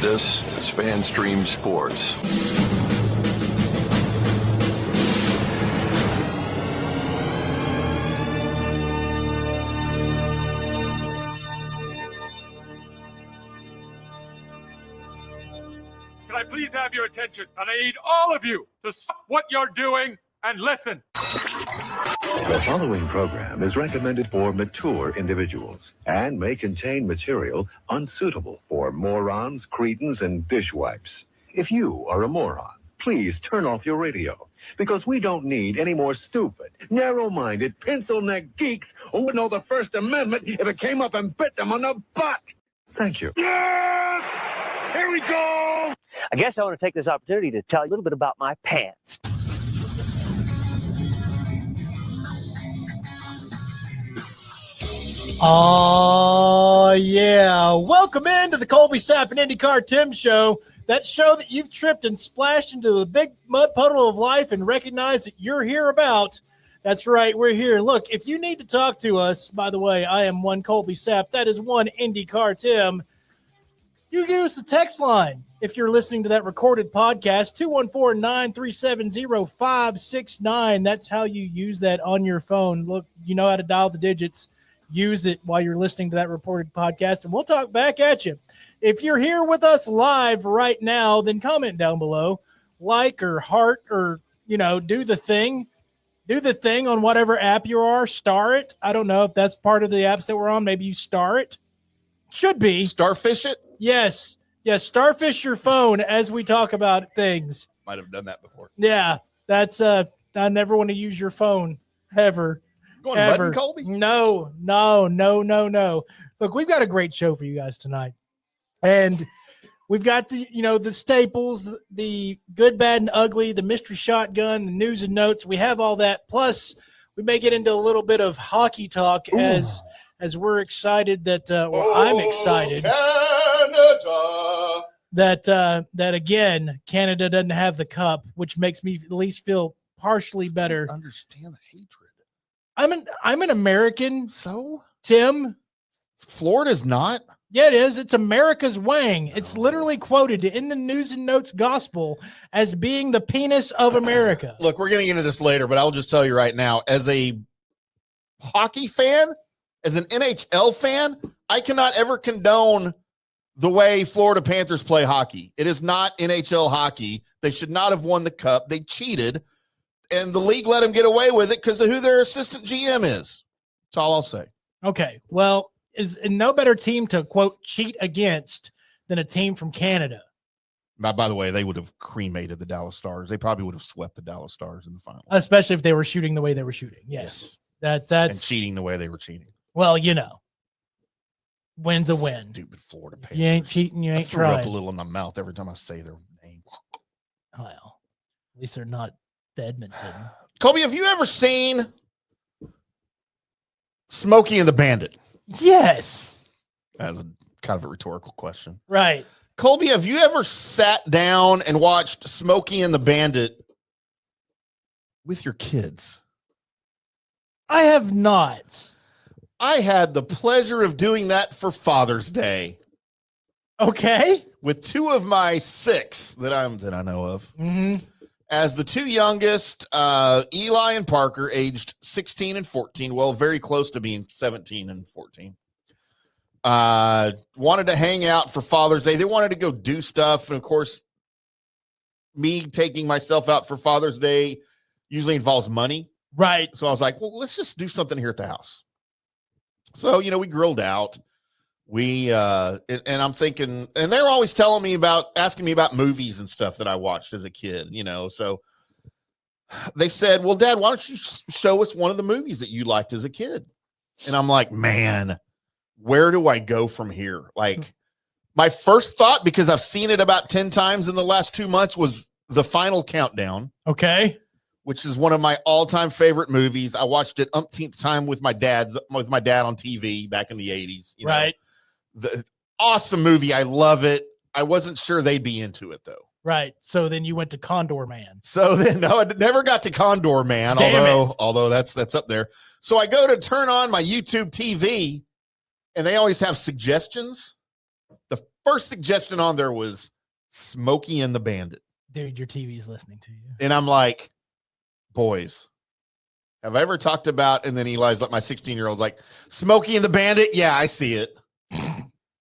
This is FanStream Sports. Can I please have your attention? And I need all of you to stop what you're doing and listen. The following program is recommended for mature individuals and may contain material unsuitable for morons, cretins, and dishwipes. If you are a moron, please turn off your radio, because we don't need any more stupid, narrow-minded, pencil-neck geeks who would know the First Amendment if it came up and bit them on the butt. Thank you. Yes! Here we go! I guess I want to take this opportunity to tell you a little bit about my pants. Oh, yeah. Welcome into the Colby, Sapp, and IndyCarTim show. That show that you've tripped and splashed into a big mud puddle of life and recognize that you're here about. That's right, we're here. Look, if you need to talk to us, by the way, I am one Colby Sapp. That is one IndyCarTim. You use the text line if you're listening to that recorded podcast, 214-937-0569. That's how you use that on your phone. Look, you know how to dial the digits. Use it while you're listening to that reported podcast, and we'll talk back at you. If you're here with us live right now, then comment down below, like or heart or, do the thing. Do the thing on whatever app you are. Star it. I don't know if that's part of the apps that we're on. Maybe you star it. Should be. Starfish it? Yes. Yes, starfish your phone as we talk about things. Might have done that before. Yeah, that's I never want to use your phone ever. Going ever. button, Colby? No. Look, we've got a great show for you guys tonight. And we've got the staples, the good, bad, and ugly, the mystery shotgun, the news and notes. We have all that. Plus, we may get into a little bit of hockey talk as we're excited that I'm excited. Canada. That again, Canada doesn't have the cup, which makes me at least feel partially better. I understand the hatred. I'm an American. So? Tim? Florida's not? Yeah, it is. It's America's wang. It's literally quoted in the News and Notes Gospel as being the penis of America. Look, we're going to get into this later, but I'll just tell you right now, as a hockey fan, as an NHL fan, I cannot ever condone the way Florida Panthers play hockey. It is not NHL hockey. They should not have won the cup. They cheated, and the league let them get away with it because of who their assistant GM is. That's all I'll say. Okay, well, is no better team to, quote, cheat against than a team from Canada. By the way, they would have cremated the Dallas Stars. They probably would have swept the Dallas Stars in the final. Especially if they were shooting the way they were shooting. Yes. That's and cheating the way they were cheating. Well, win's a win. Stupid Florida Panthers. You ain't cheating, you ain't I throw up trying. a little in my mouth every time I say their name. Well, at least they're not Edmonton. Colby, have you ever seen Smokey and the Bandit? Yes. As a kind of a rhetorical question. Right. Colby, have you ever sat down and watched Smokey and the Bandit with your kids? I have not. I had the pleasure of doing that for Father's Day. Okay. With two of my six that I know of. Mm-hmm. As the two youngest, Eli and Parker, aged 16 and 14, well, very close to being 17 and 14, wanted to hang out for Father's Day. They wanted to go do stuff. And, of course, me taking myself out for Father's Day usually involves money. Right. So I was like, well, let's just do something here at the house. So, we grilled out. And I'm thinking, and they're always asking me about movies and stuff that I watched as a kid, so they said, well, Dad, why don't you show us one of the movies that you liked as a kid? And I'm like, man, where do I go from here? Like, my first thought, because I've seen it about 10 times in the last 2 months, was The Final Countdown. Okay. Which is one of my all-time favorite movies. I watched it umpteenth time with my dad on TV back in the 80s. Right. The awesome movie. I love it. I wasn't sure they'd be into it though. Right. So then you went to Condor Man. So then no, I never got to Condor Man, although that's up there. So I go to turn on my YouTube TV and they always have suggestions. The First suggestion on there was Smokey and the Bandit. Dude, your TV's listening to you. And I'm like, boys, have I ever talked about, and then Eli's like, my 16-year-old's like, Smokey and the Bandit? Yeah, I see it.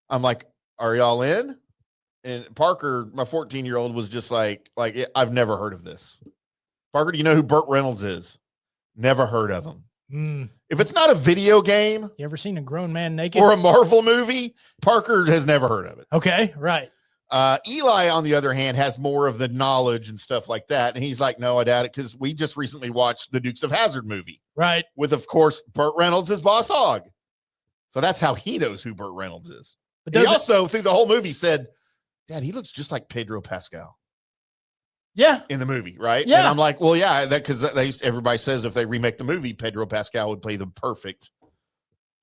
I'm like, are y'all in? And Parker, my 14-year-old, was just like, I've never heard of this. Parker, do you know who Burt Reynolds is? Never heard of him. If it's not a video game, you ever seen a grown man naked or a Marvel movie, Parker has never heard of it. Okay, right. Eli, on the other hand, has more of the knowledge and stuff like that. And he's like, no, I doubt it, because we just recently watched the Dukes of Hazzard movie. Right. With, of course, Burt Reynolds as Boss Hogg. So that's how he knows who Burt Reynolds is. But he also, through the whole movie, said, Dad, he looks just like Pedro Pascal. Yeah. In the movie, right? Yeah. And I'm like, well, yeah, because everybody says if they remake the movie, Pedro Pascal would play the perfect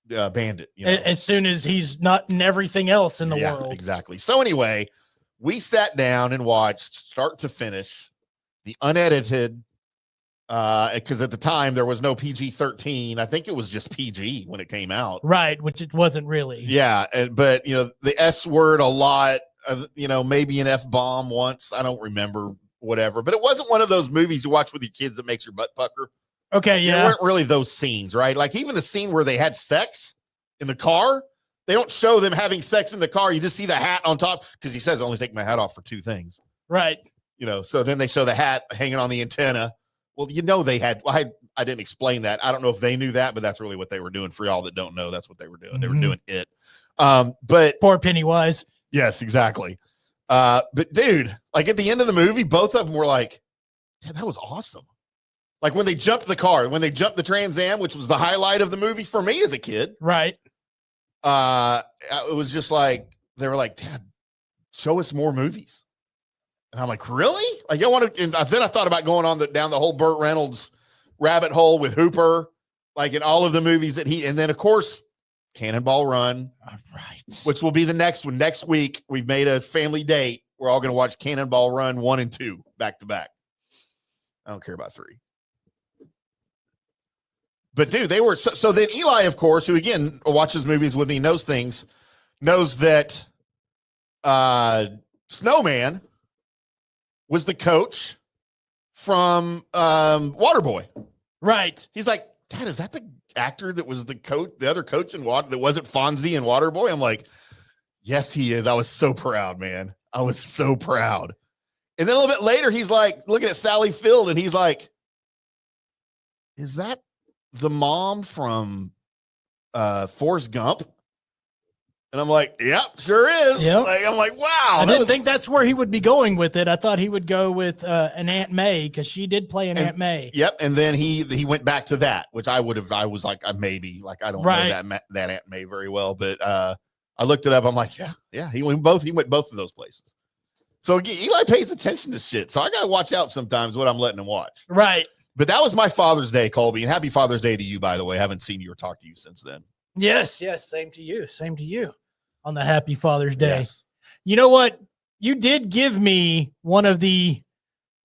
bandit. You know? As soon as he's not in everything else in the world. Exactly. So anyway, we sat down and watched start to finish the unedited, because at the time there was no PG-13. I think it was just PG when it came out. Right, which it wasn't really. Yeah, but the S word a lot. Maybe an F-bomb once. I don't remember. Whatever, but it wasn't one of those movies you watch with your kids that makes your butt pucker. Okay, yeah. There weren't really those scenes, right? Like even the scene where they had sex in the car, they don't show them having sex in the car. You just see the hat on top because he says, only take my hat off for two things. Right. So then they show the hat hanging on the antenna. Well, they had, I didn't explain that. I don't know if they knew that, but that's really what they were doing. For y'all that don't know, that's what they were doing. They were doing it. But poor Pennywise. Yes, exactly. But dude, like at the end of the movie, both of them were like, "Dad, that was awesome." Like when they jumped the car, when they jumped the Trans Am, which was the highlight of the movie for me as a kid. Right. It was just like, they were like, "Dad, show us more movies." And I'm like, "Really?" Like I want to, and then I thought about going on down the whole Burt Reynolds rabbit hole with Hooper, like in all of the movies that and then of course, Cannonball Run. All right. Which will be the next one. Next week, we've made a family date. We're all going to watch Cannonball Run 1 and 2 back to back. I don't care about 3. But dude, they were so then Eli, of course, who again watches movies with me, knows that Snowman was the coach from Waterboy. Right. He's like, Dad, is that the actor that was the other coach in that wasn't Fonzie and Waterboy? I'm like, yes, he is. I was so proud, man. I was so proud. And then a little bit later, he's like looking at Sally Field and he's like, is that the mom from Forrest Gump? And I'm like, yep, sure is. Yep. Like, I'm like, wow. I didn't think that's where he would be going with it. I thought he would go with an Aunt May because she did play an Aunt May. Yep. And then he went back to that, which I was like, maybe, like, I don't know that Aunt May very well, but I looked it up. I'm like, yeah, he went both of those places. So again, Eli pays attention to shit. So I got to watch out sometimes what I'm letting him watch. Right. But that was my Father's Day, Colby, and happy Father's Day to you, by the way. I haven't seen you or talked to you since then. Yes. Same to you. Same to you on the happy Father's Day. Yes. You know what? You did give me one of the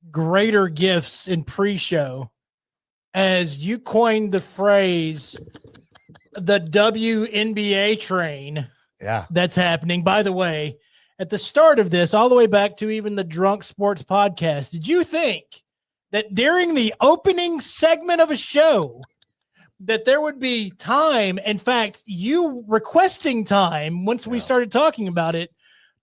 greater gifts in pre-show as you coined the phrase, the WNBA train. Yeah. That's happening. By the way, at the start of this, all the way back to even the Drunk Sports podcast, did you think that during the opening segment of a show that there would be time, in fact, you requesting time once we started talking about it,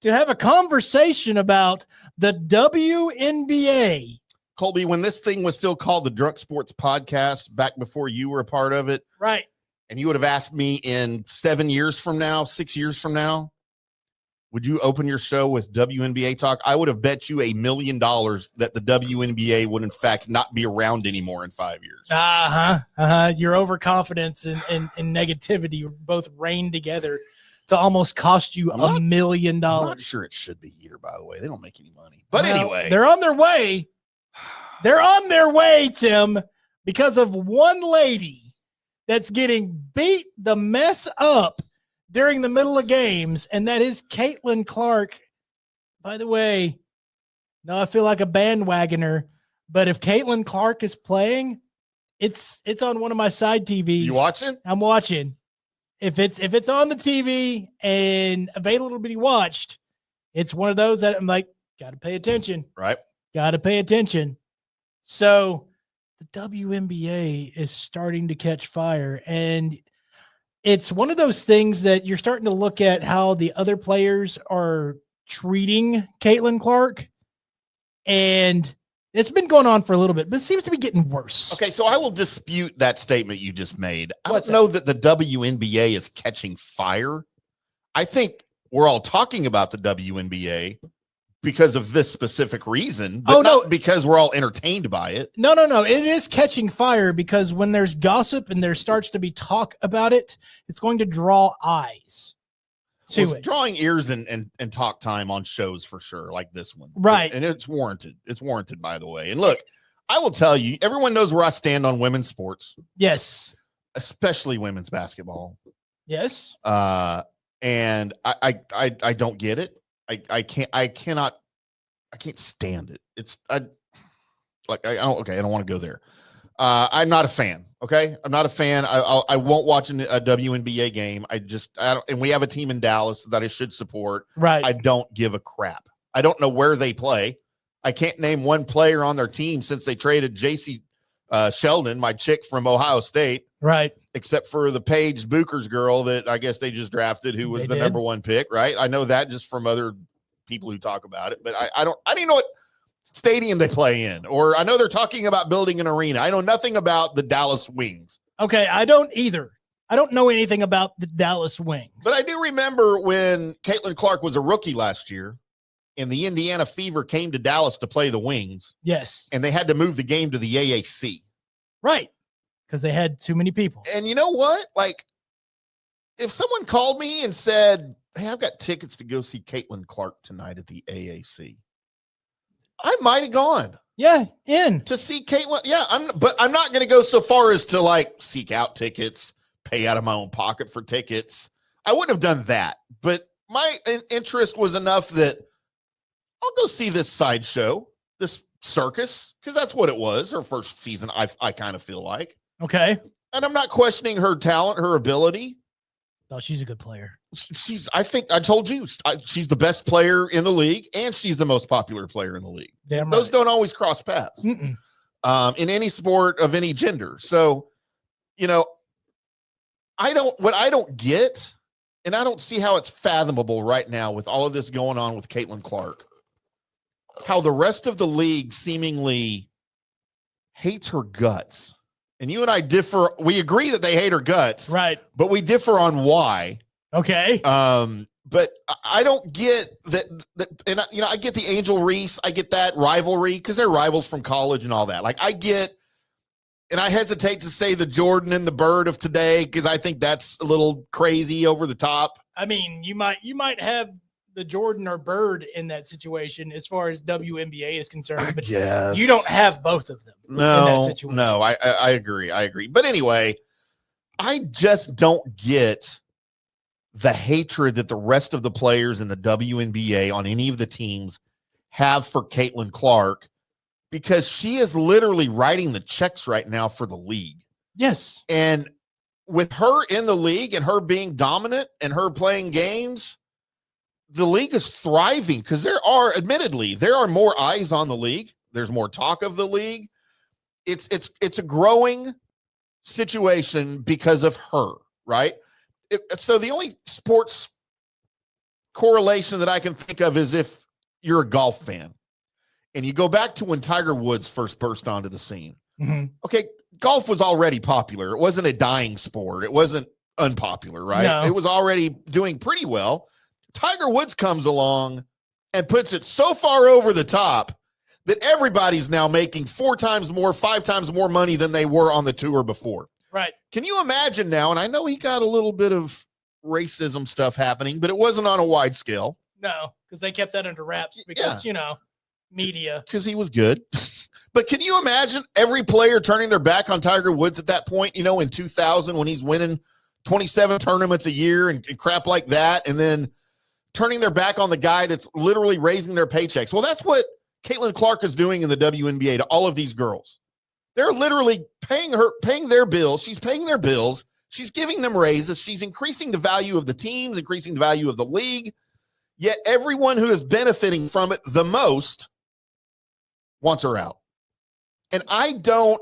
to have a conversation about the WNBA? Colby, when this thing was still called the Drunk Sports Podcast, back before you were a part of it, right? And you would have asked me in 7 years from now, 6 years from now, would you open your show with WNBA talk? I would have bet you $1 million that the WNBA would, in fact, not be around anymore in 5 years. Your overconfidence and negativity both reign together to almost cost you $1 million. I'm not sure it should be either, by the way. They don't make any money. But anyway. They're on their way. They're on their way, Tim, because of one lady that's getting beat the mess up during the middle of games, and that is Caitlin Clark. By the way, now I feel like a bandwagoner, but if Caitlin Clark is playing, it's on one of my side TVs. You watching? I'm watching. If it's on the TV and available to be watched, it's one of those that I'm like, got to pay attention. Right. Got to pay attention. So the WNBA is starting to catch fire, and it's one of those things that you're starting to look at how the other players are treating Caitlin Clark, and it's been going on for a little bit, but it seems to be getting worse. Okay, so I will dispute that statement you just made. I What's don't know that the WNBA is catching fire. I think we're all talking about the WNBA because of this specific reason, but not because we're all entertained by it. No. It is catching fire because when there's gossip and there starts to be talk about it, it's going to draw eyes to Well, it. drawing ears and talk time on shows for sure, like this one. Right. And it's warranted. It's warranted, by the way. And look, I will tell you, everyone knows where I stand on women's sports. Yes. Especially women's basketball. Yes. And I don't get it. I can't stand it. I don't want to go there. I'm not a fan. Okay. I'm not a fan. I won't watch a WNBA game. And we have a team in Dallas that I should support. Right. I don't give a crap. I don't know where they play. I can't name one player on their team since they traded JC Sheldon, my chick from Ohio State. Right. Except for the Paige Bucher's girl that I guess they just drafted, who was the number one pick, right? I know that just from other people who talk about it, but I don't even know what stadium they play in, or I know they're talking about building an arena. I know nothing about the Dallas Wings. Okay, I don't either. I don't know anything about the Dallas Wings. But I do remember when Caitlin Clark was a rookie last year and the Indiana Fever came to Dallas to play the Wings. Yes. And they had to move the game to the AAC. Right. Because they had too many people. And you know what? Like, if someone called me and said, hey, I've got tickets to go see Caitlin Clark tonight at the AAC, I might have gone. Yeah, in. To see Caitlin. Yeah, but I'm not going to go so far as to, like, seek out tickets, pay out of my own pocket for tickets. I wouldn't have done that. But my interest was enough that I'll go see this sideshow, this circus, because that's what it was, her first season, I kind of feel like. Okay. And I'm not questioning her talent, her ability. No, she's a good player. I think I told you, she's the best player in the league, and she's the most popular player in the league. Damn Those right. don't always cross paths in any sport of any gender. So, what I don't get, and I don't see how it's fathomable right now with all of this going on with Caitlin Clark, how the rest of the league seemingly hates her guts. And you and I differ. We agree that they hate her guts. Right. But we differ on why. Okay. But I don't get that. And I get the Angel Reese. I get that rivalry because they're rivals from college and all that. Like, I get, and I hesitate to say the Jordan and the Bird of today because I think that's a little crazy over the top. I mean, you might have the Jordan or Bird in that situation as far as WNBA is concerned, but you don't have both of them in that situation. No, I agree. But anyway, I just don't get the hatred that the rest of the players in the WNBA on any of the teams have for Caitlin Clark, because she is literally writing the checks right now for the league. Yes. And with her in the league and her being dominant and her playing games, the league is thriving because there are more eyes on the league. There's more talk of the league. It's a growing situation because of her, right? So the only sports correlation that I can think of is if you're a golf fan and you go back to when Tiger Woods first burst onto the scene. Mm-hmm. Okay, golf was already popular. It wasn't a dying sport. It wasn't unpopular, right? No. It was already doing pretty well. Tiger Woods comes along and puts it so far over the top that everybody's now making 4 times more, 5 times more money than they were on the tour before. Right. Can you imagine now? And I know he got a little bit of racism stuff happening, but it wasn't on a wide scale. No, because they kept that under wraps because, media. Because he was good. But can you imagine every player turning their back on Tiger Woods at that point, in 2000 when he's winning 27 tournaments a year and crap like that, and then turning their back on the guy that's literally raising their paychecks? Well, that's what Caitlin Clark is doing in the WNBA to all of these girls. They're literally paying their bills. She's paying their bills, She's giving them raises. She's increasing the value of the teams, increasing the value of the league. Yet everyone who is benefiting from it the most wants her out. And I don't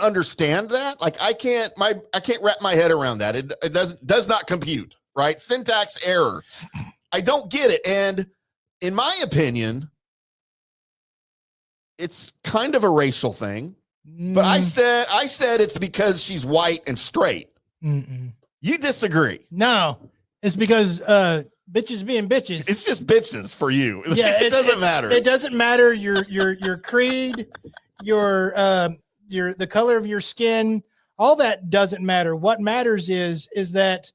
understand that. Like I can't wrap my head around that. It does not compute, right? Syntax error. I don't get it. And in my opinion, it's kind of a racial thing. But I said it's because she's white and straight. Mm-mm. You disagree? No, it's because bitches being bitches. It's just bitches for you. Yeah, it doesn't matter. It doesn't matter your creed, your the color of your skin. All that doesn't matter. What matters is that,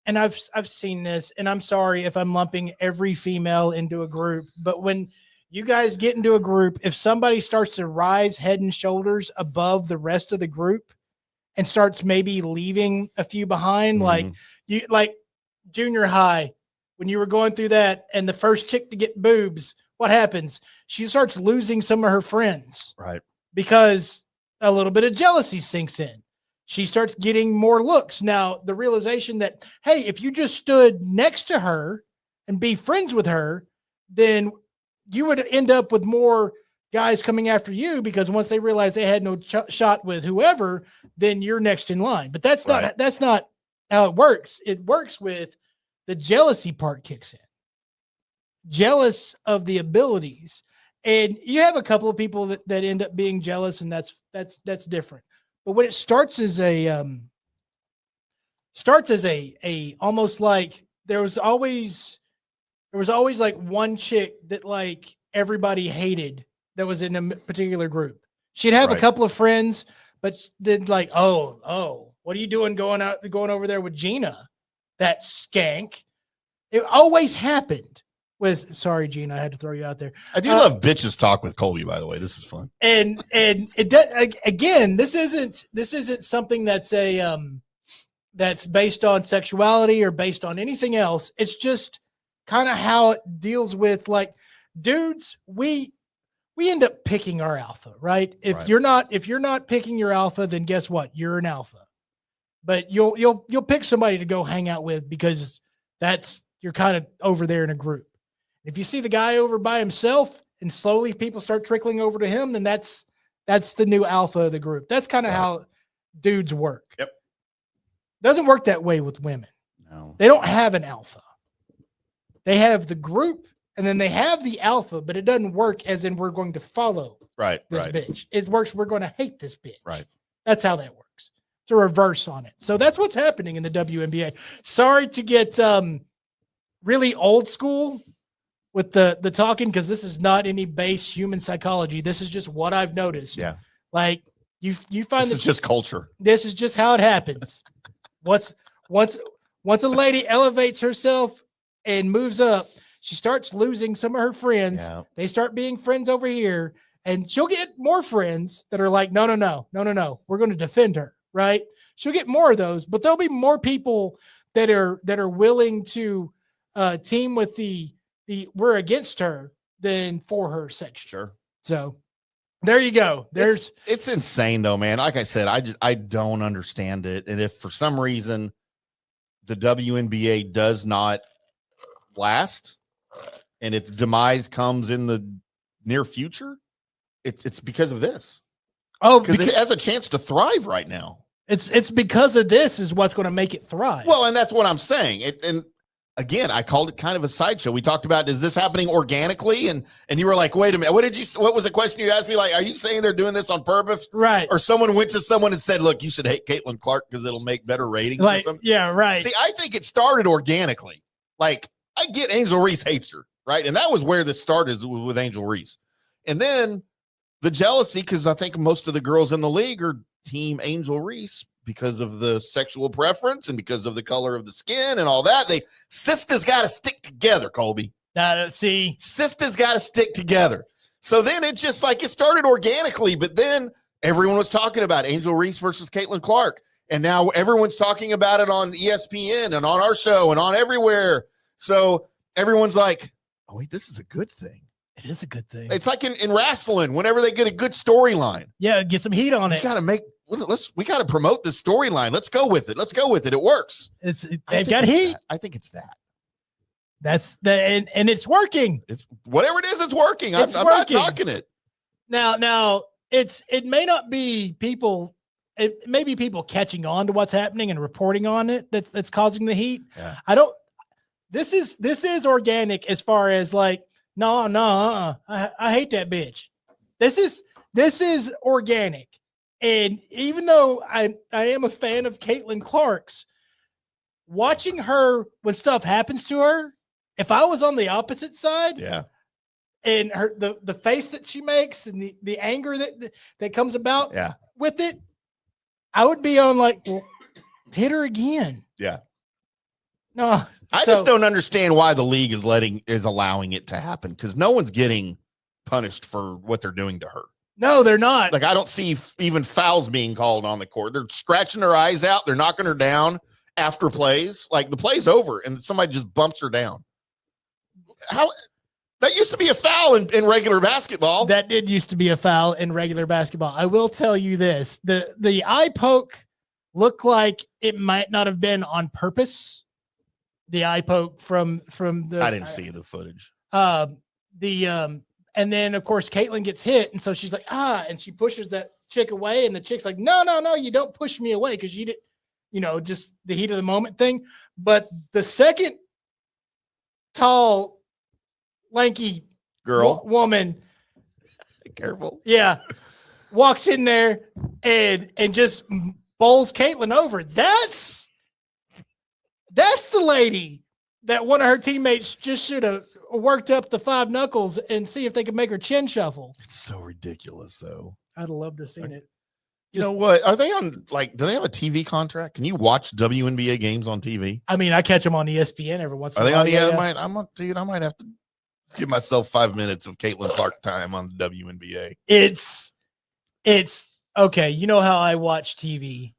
and I've seen this, and I'm sorry if I'm lumping every female into a group, but when you guys get into a group, if somebody starts to rise head and shoulders above the rest of the group and starts maybe leaving a few behind, like junior high, when you were going through that and the first chick to get boobs, what happens? She starts losing some of her friends. Right. Because a little bit of jealousy sinks in. She starts getting more looks. Now, the realization that, hey, if you just stood next to her and be friends with her, then you would end up with more guys coming after you, because once they realize they had no shot with whoever, then you're next in line. But that's not how it works. It works with the jealousy part kicks in. Jealous of the abilities. And you have a couple of people that end up being jealous, and that's different. But when it starts as a almost like there was always like one chick that like everybody hated that was in a particular group. She'd have a couple of friends, but then like, oh, what are you doing going over there with Gina? That skank. It always happened with, sorry, Gina, I had to throw you out there. I do love bitches talk with Colby, by the way. This is fun. And it does, again, this isn't something that's that's based on sexuality or based on anything else. It's just kind of how it deals with, like, dudes, we end up picking our alpha, right? If you're not picking your alpha, then guess what? You're an alpha. But you'll pick somebody to go hang out with because you're kind of over there in a group. If you see the guy over by himself and slowly people start trickling over to him, then that's the new alpha of the group. That's kind of how dudes work. Yep. Doesn't work that way with women. No. They don't have an alpha. They have the group and then they have the alpha, but it doesn't work as in we're going to follow this bitch. It works, we're going to hate this bitch. Right. That's how that works. It's a reverse on it. So that's what's happening in the WNBA. Sorry to get really old school with the talking, because this is not any base human psychology. This is just what I've noticed. Yeah. Like you find this is just culture. This is just how it happens. Once a lady elevates herself and moves up, she starts losing some of her friends. Yeah. They start being friends over here, and she'll get more friends that are like, no. We're going to defend her, right? She'll get more of those, but there'll be more people that are willing to team with the we're against her than for her section. Sure. So there you go. It's insane though, man. Like I said, I don't understand it. And if for some reason the WNBA does not last and its demise comes in the near future, it's because of this. Oh, because it has a chance to thrive right now. It's because of this is what's going to make it thrive. Well, and that's what I'm saying. And again, I called it kind of a sideshow. We talked about, is this happening organically? And you were like, wait a minute. What was the question you asked me? Like, are you saying they're doing this on purpose? Right. Or someone went to someone and said, look, you should hate Caitlin Clark because it'll make better ratings or something. Yeah, right. See, I think it started organically. Like, I get Angel Reese hates her, right? And that was where this started, with Angel Reese. And then the jealousy, because I think most of the girls in the league are team Angel Reese because of the sexual preference and because of the color of the skin and all that. Sisters got to stick together, Colby. Sisters got to stick together. So then it just like, it started organically, but then everyone was talking about Angel Reese versus Caitlin Clark. And now everyone's talking about it on ESPN and on our show and on everywhere. So everyone's like, oh, wait, this is a good thing. It is a good thing. It's like in wrestling, whenever they get a good storyline. Yeah, get some heat on it. You got to make we got to promote this storyline. Let's go with it. It works. They've got heat. I think it's that. That's and it's working. It's whatever it is. It's working. I'm not knocking it. Now it may not be people. It may be people catching on to what's happening and reporting on it that's causing the heat. Yeah. This is organic as far as like, no, I hate that bitch. This is organic. And even though I am a fan of Caitlin Clark's, watching her when stuff happens to her, if I was on the opposite side, yeah, and her the face that she makes and the anger that comes about with it, I would be on like, well, hit her again. Yeah. No, I just don't understand why the league is allowing it to happen, because no one's getting punished for what they're doing to her. No, they're not. Like, I don't see even fouls being called on the court. They're scratching her eyes out. They're knocking her down after plays. Like, the play's over and somebody just bumps her down. How that used to be a foul in regular basketball. That did used to be a foul in regular basketball. I will tell you this: the eye poke looked like it might not have been on purpose. The eye poke from the I didn't see the footage. And then of course Caitlin gets hit, and so she's like, and she pushes that chick away, and the chick's like, no, you don't push me away, because you did, just the heat of the moment thing. But the second tall, lanky girl woman, careful, walks in there and just bowls Caitlin over. That's the lady that one of her teammates just should have worked up the 5 knuckles and see if they could make her chin shuffle. It's so ridiculous, though. I'd love to see it. You know what? Are they on, like, do they have a TV contract? Can you watch WNBA games on TV? I mean, I catch them on ESPN every once in a while. Are they on? Yeah, I might have to give myself 5 minutes of Caitlin Clark time on the WNBA. It's okay. You know how I watch TV.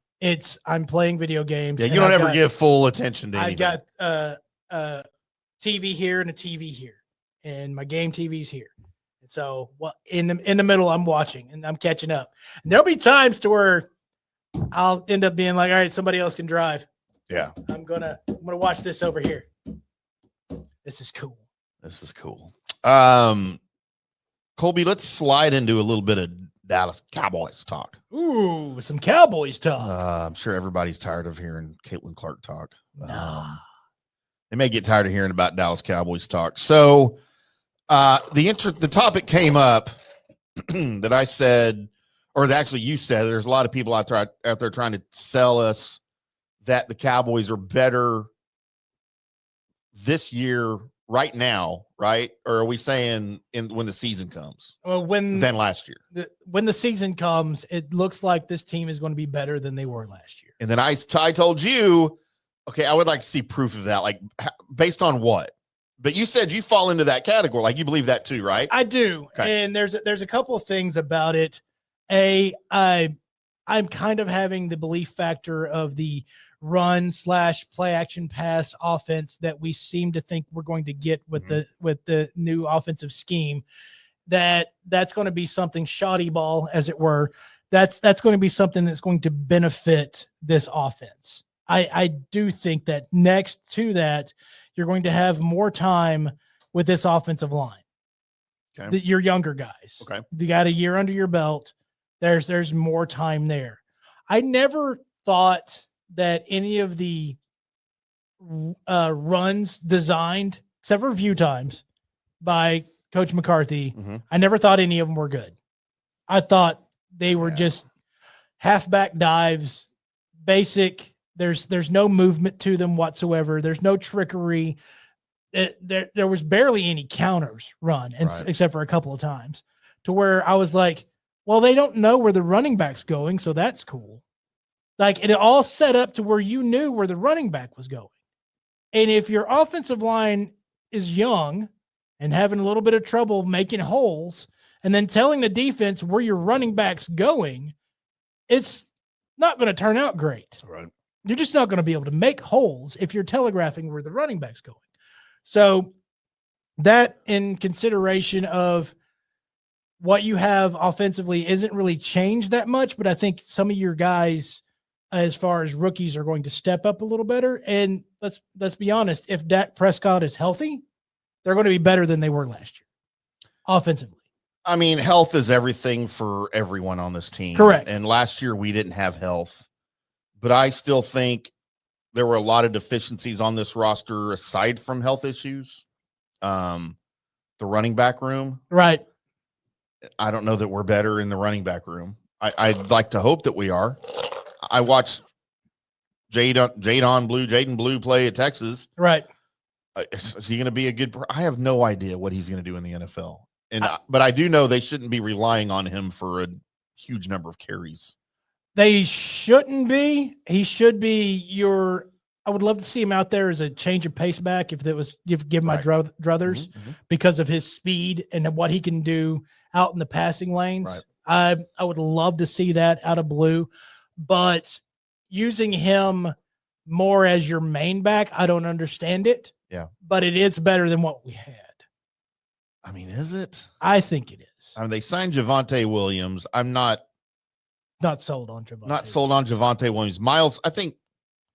I'm playing video games. Yeah, you don't ever give full attention to anything. I've got TV here and a TV here, and my game TV's here. And so, in the middle, I'm watching and I'm catching up. And there'll be times to where I'll end up being like, all right, somebody else can drive. Yeah, I'm gonna watch this over here. This is cool. Colby, let's slide into a little bit of Dallas Cowboys talk. Ooh, some Cowboys talk. I'm sure everybody's tired of hearing Caitlin Clark talk. Nah. They may get tired of hearing about Dallas Cowboys talk. So the topic came up that I said, or actually you said, there's a lot of people out there trying to sell us that the Cowboys are better this year right now, right? Or are we saying when the season comes? Well, than last year? When the season comes, it looks like this team is going to be better than they were last year. And then I told you, okay, I would like to see proof of that. Like, based on what? But you said you fall into that category. Like, you believe that too, right? I do. Okay. And there's a couple of things about it. I'm kind of having the belief factor of the run/play action pass offense that we seem to think we're going to get with the new offensive scheme. That's going to be something shoddy ball, as it were. That's going to be something that's going to benefit this offense. I do think that next to that, you're going to have more time with this offensive line. Okay. Your younger guys. Okay. You got a year under your belt. There's more time there. I never thought that any of the runs designed, except for a few times, by Coach McCarthy, I never thought any of them were good. I thought they were just halfback dives, basic. There's no movement to them whatsoever. There's no trickery. There was barely any counters run, except for a couple of times, to where I was like, well, they don't know where the running back's going, so that's cool. Like, it all set up to where you knew where the running back was going. And if your offensive line is young and having a little bit of trouble making holes, and then telling the defense where your running back's going, it's not going to turn out great. Right. You're just not going to be able to make holes if you're telegraphing where the running back's going. So that, in consideration of what you have offensively isn't really changed that much, but I think some of your guys, as far as rookies, are going to step up a little better. And let's be honest, if Dak Prescott is healthy, they're going to be better than they were last year offensively. I mean, health is everything for everyone on this team. Correct. And last year we didn't have health, but I still think there were a lot of deficiencies on this roster aside from health issues. The running back room. Right. I don't know that we're better in the running back room. I'd like to hope that we are. I watched Jaden Blue play at Texas. Right. Is he going to be a good? I have no idea what he's going to do in the NFL. But I do know they shouldn't be relying on him for a huge number of carries. They shouldn't be. He should be I would love to see him out there as a change of pace back if give my druthers because of his speed and what he can do out in the passing lanes. Right. I would love to see that out of Blue, but using him more as your main back, I don't understand it. Yeah. But it is better than what we had. I mean, is it? I think it is. I mean, they signed Javonte Williams. I'm not sold on Javonte. Not sold on Javonte Williams. Miles, I think,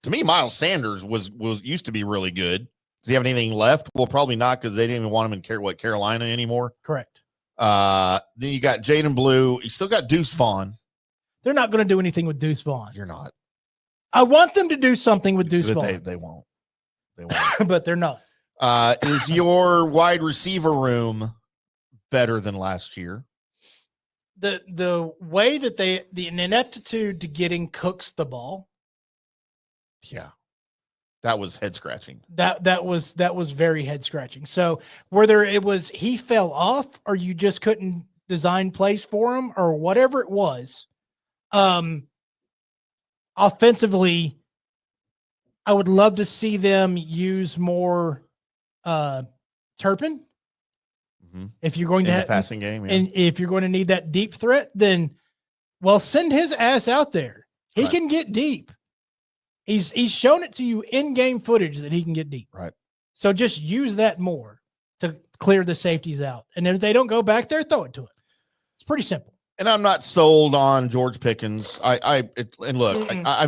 to me, Miles Sanders was used to be really good. Does he have anything left? Well, probably not, because they didn't even want him in Carolina anymore. Correct. Then you got Jaden Blue. You still got Deuce Vaughn. They're not going to do anything with Deuce Vaughn. You're not. I want them to do something with Deuce Vaughn. They won't. They won't. But they're not. Is your wide receiver room better than last year? The way that the ineptitude to getting Cooks the ball. Yeah. That was head scratching. That was very head scratching. So whether it was he fell off or you just couldn't design plays for him or whatever it was, offensively, I would love to see them use more Turpin. If you're going to have passing game, yeah. And if you're going to need that deep threat, then send his ass out there. He can get deep. He's shown it to you in game footage that he can get deep. Right. So just use that more to clear the safeties out. And if they don't go back there, throw it to it. It's pretty simple. And I'm not sold on George Pickens. I've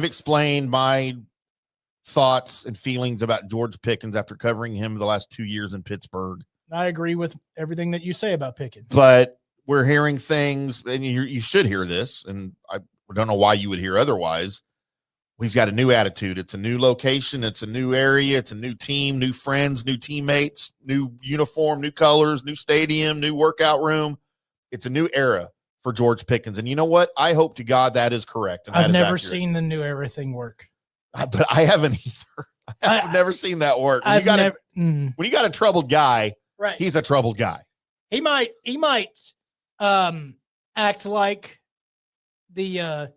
explained my thoughts and feelings about George Pickens after covering him the last 2 years in Pittsburgh. I agree with everything that you say about Pickens. But we're hearing things, and you should hear this, and I don't know why you would hear otherwise. He's got a new attitude. It's a new location. It's a new area. It's a new team, new friends, new teammates, new uniform, new colors, new stadium, new workout room. It's a new era for George Pickens. And you know what? I hope to God that is correct. And I've never seen the new era thing work. But I haven't either. I've never seen that work. When you got a troubled guy, right? He's a troubled guy. He might act like the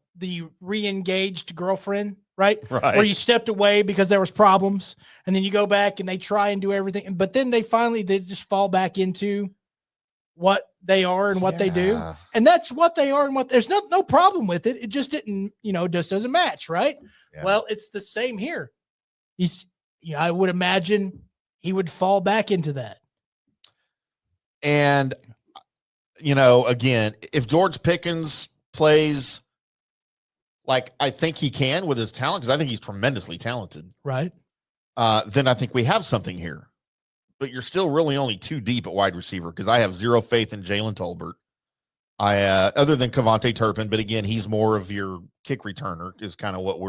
re-engaged girlfriend, right? Where you stepped away because there was problems, and then you go back and they try and do everything, but then they just fall back into what they are and what they do, and that's what they are and what. There's no problem with it. It just didn't, just doesn't match, right? Yeah. Well, it's the same here. I would imagine he would fall back into that. And again, if George Pickens plays like I think he can with his talent, because I think he's tremendously talented, right? Then I think we have something here. But you're still really only too deep at wide receiver, because I have zero faith in Jalen Tolbert. Other than Kevontae Turpin, but again, he's more of your kick returner, is kind of what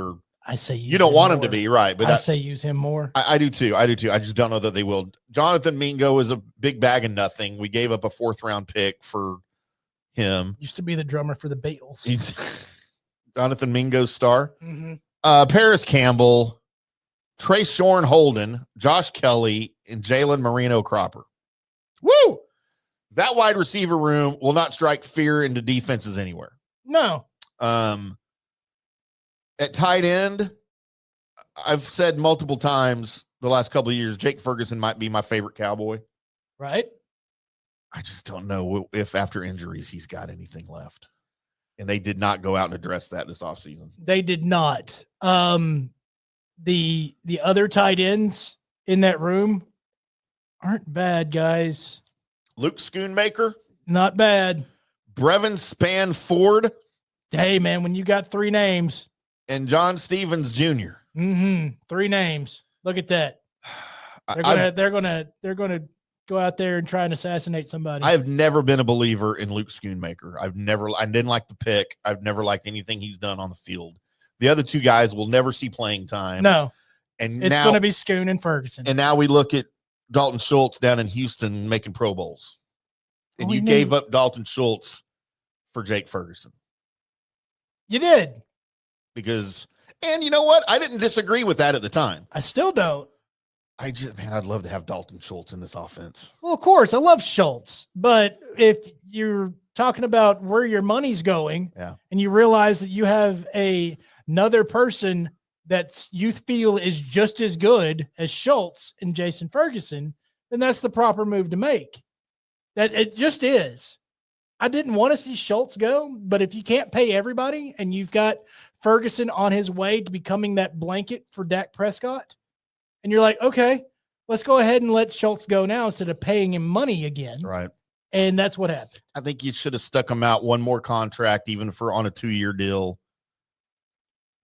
I say you don't want him to be, right? But I say use him more. I do too. I just don't know that they will. Jonathan Mingo is a big bag of nothing. We gave up a 4th round pick for him. Used to be the drummer for the Beatles. He's Jonathan Mingo's star. Mm-hmm. Paris Campbell, Trayshawn Holden, Josh Kelly, and Jalen Marino Cropper. Woo! That wide receiver room will not strike fear into defenses anywhere. No. At tight end, I've said multiple times the last couple of years, Jake Ferguson might be my favorite Cowboy. Right. I just don't know if after injuries he's got anything left. And they did not go out and address that this offseason. They did not. The other tight ends in that room aren't bad, guys. Luke Schoonmaker? Not bad. Brevin Spann-Ford, Hey, man, when you got 3 names. and John Stevens Jr. 3 names. Look at that. They're gonna go out there and try and assassinate somebody. I have never been a believer in Luke Schoonmaker. I didn't like the pick. I've never liked anything he's done on the field. The other 2 guys will never see playing time. No, and it's now going to be Schoon and Ferguson. And now we look at Dalton Schultz down in Houston making Pro Bowls, and you gave up Dalton Schultz for Jake Ferguson. You did. And you know what? I didn't disagree with that at the time. I still don't. I'd love to have Dalton Schultz in this offense. Well, of course, I love Schultz, but if you're talking about where your money's going, and you realize that you have another person that you feel is just as good as Schultz and Jason Ferguson, then that's the proper move to make. That it just is. I didn't want to see Schultz go, but if you can't pay everybody and you've got Ferguson on his way to becoming that blanket for Dak Prescott, and you're like, okay, let's go ahead and let Schultz go now instead of paying him money again. Right. And that's what happened. I think you should have stuck him out one more contract, even for on a 2-year deal,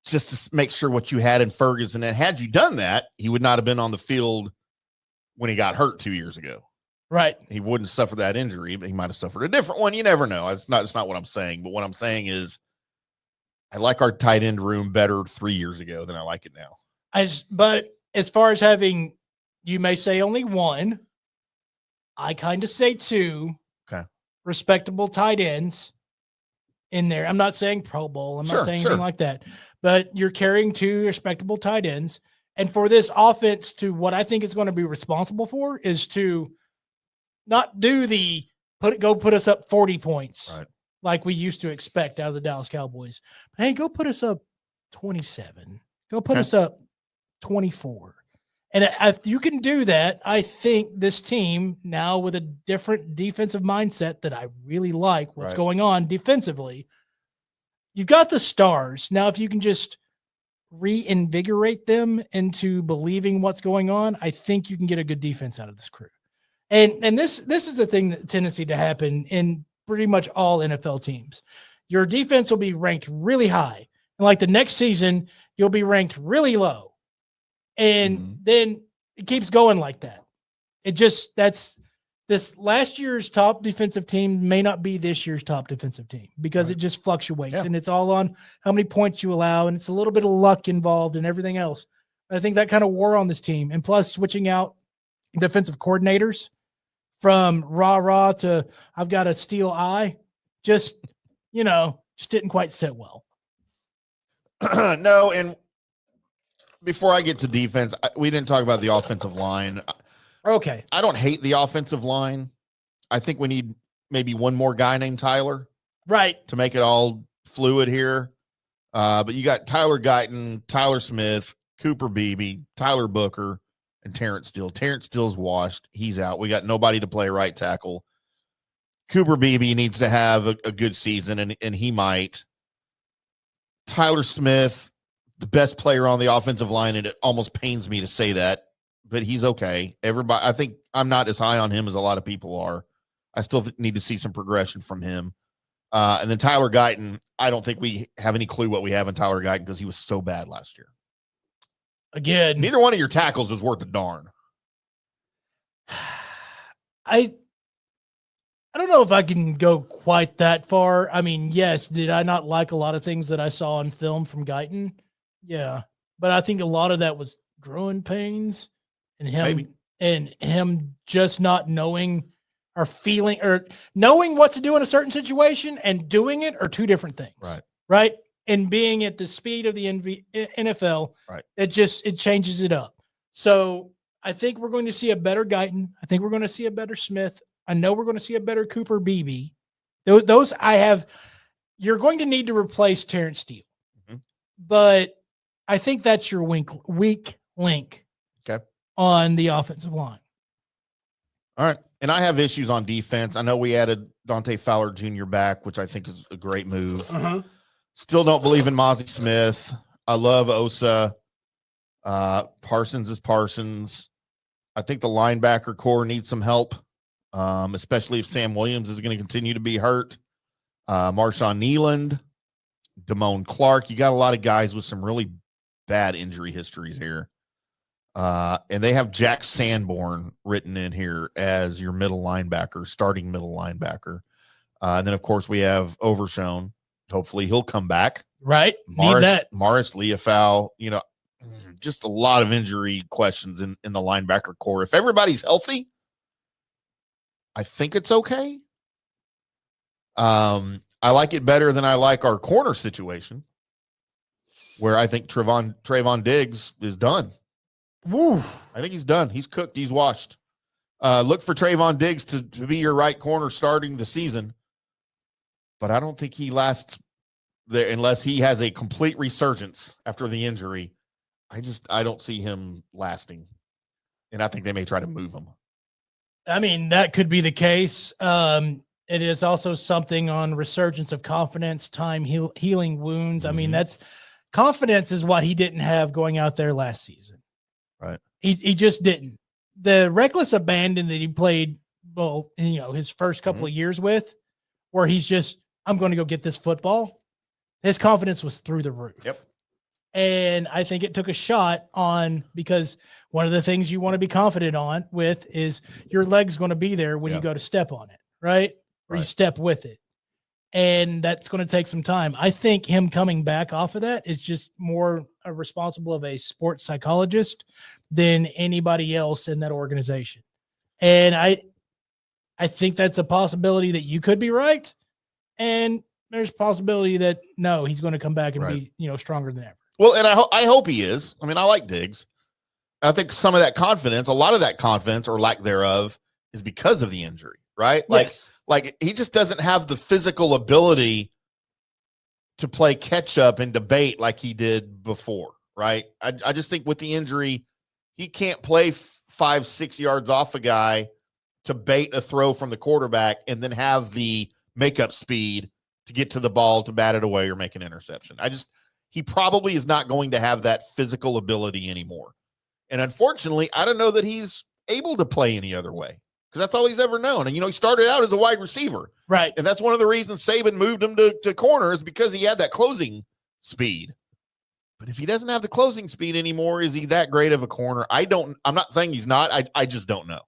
just to make sure what you had in Ferguson. And had you done that, he would not have been on the field when he got hurt 2 years ago. Right. He wouldn't suffer that injury, but he might have suffered a different one. You never know. It's not what I'm saying. But what I'm saying is I like our tight end room better 3 years ago than I like it now. But as far as having, you may say only 1, I kind of say 2 respectable tight ends in there. I'm not saying Pro Bowl. I'm not saying anything like that. But you're carrying 2 respectable tight ends. And for this offense to what I think is going to be responsible for is to not do the put us up 40 points like we used to expect out of the Dallas Cowboys. But hey, go put us up 27. Go put us up 24. And if you can do that, I think this team now with a different defensive mindset that I really like what's going on defensively, you've got the stars. Now, if you can just reinvigorate them into believing what's going on, I think you can get a good defense out of this crew. And this is a thing that tendency to happen in pretty much all NFL teams. Your defense will be ranked really high. And like the next season, you'll be ranked really low. And then it keeps going like that. That's this last year's top defensive team may not be this year's top defensive team because it just fluctuates and it's all on how many points you allow. And it's a little bit of luck involved and everything else. I think that kind of wore on this team. And plus switching out defensive coordinators from rah to I've got a steel eye, just didn't quite sit well. No, and before I get to defense, we didn't talk about the offensive line. Okay. I don't hate the offensive line. I think we need maybe one more guy named Tyler. Right. To make it all fluid here. But you got Tyler Guyton, Tyler Smith, Cooper Beebe, Tyler Booker, and Terrence Steele. Terrence Steele's washed. He's out. We got nobody to play right tackle. Cooper Beebe needs to have a good season, and he might. Tyler Smith, the best player on the offensive line, and it almost pains me to say that, but he's okay. Everybody, I think I'm not as high on him as a lot of people are. I still need to see some progression from him. And then Tyler Guyton, I don't think we have any clue what we have in Tyler Guyton because he was so bad last year. Again, neither one of your tackles is worth a darn. I don't know if I can go quite that far. I mean, yes, did I not like a lot of things that I saw on film from Guyton? Yeah, but I think a lot of that was growing pains and him just not knowing or feeling or knowing what to do in a certain situation and doing it are two different things. Right. And being at the speed of the NFL, it changes it up. So I think we're going to see a better Guyton. I think we're going to see a better Smith. I know we're going to see a better Cooper Beebe. Those I have. You're going to need to replace Terrence Steele, but I think that's your weak link on the offensive line. All right. And I have issues on defense. I know we added Dante Fowler Jr. back, which I think is a great move. Still don't believe in Mozzie Smith. I love Osa. Parsons is Parsons. I think the linebacker core needs some help, especially if Sam Williams is going to continue to be hurt. Marshawn Nealand, Damone Clark. You got a lot of guys with some really bad injury histories here. And they have Jack Sanborn written in here as your middle linebacker, starting middle linebacker. And then, of course, we have Overshone. Hopefully he'll come back. Right. Need that. Morris Leofau, just a lot of injury questions in the linebacker core. If everybody's healthy, I think it's okay. I like it better than I like our corner situation, where I think Trayvon Diggs is done. Woo. I think he's done. He's cooked. He's washed. Look for Trayvon Diggs to be your right corner starting the season. But I don't think he lasts there unless he has a complete resurgence after the injury. I don't see him lasting. And I think they may try to move him. I mean, that could be the case. It is also something on resurgence of confidence, time healing wounds. I mean, that's confidence is what he didn't have going out there last season. Right. He just didn't. The reckless abandon that he played, his first couple of years with, where he's just, I'm going to go get this football. His confidence was through the roof. Yep. And I think it took a shot on, because one of the things you want to be confident on with is your leg's going to be there when you go to step on it, right? Or you step with it. And that's going to take some time. I think him coming back off of that is just more responsible of a sports psychologist than anybody else in that organization. And I think that's a possibility that you could be right. And there's a possibility that, no, he's going to come back and be, stronger than ever. Well, and I hope he is. I mean, I like Diggs. I think some of that confidence, a lot of that confidence or lack thereof, is because of the injury, right? Like he just doesn't have the physical ability to play catch up and debate like he did before, right? I just think with the injury, he can't play 5-6 yards off a guy to bait a throw from the quarterback and then have the makeup speed to get to the ball to bat it away or make an interception. He probably is not going to have that physical ability anymore. And unfortunately, I don't know that he's able to play any other way, because that's all he's ever known. And, he started out as a wide receiver. Right. And that's one of the reasons Saban moved him to corner, is because he had that closing speed. But if he doesn't have the closing speed anymore, is he that great of a corner? I'm not saying he's not. I just don't know.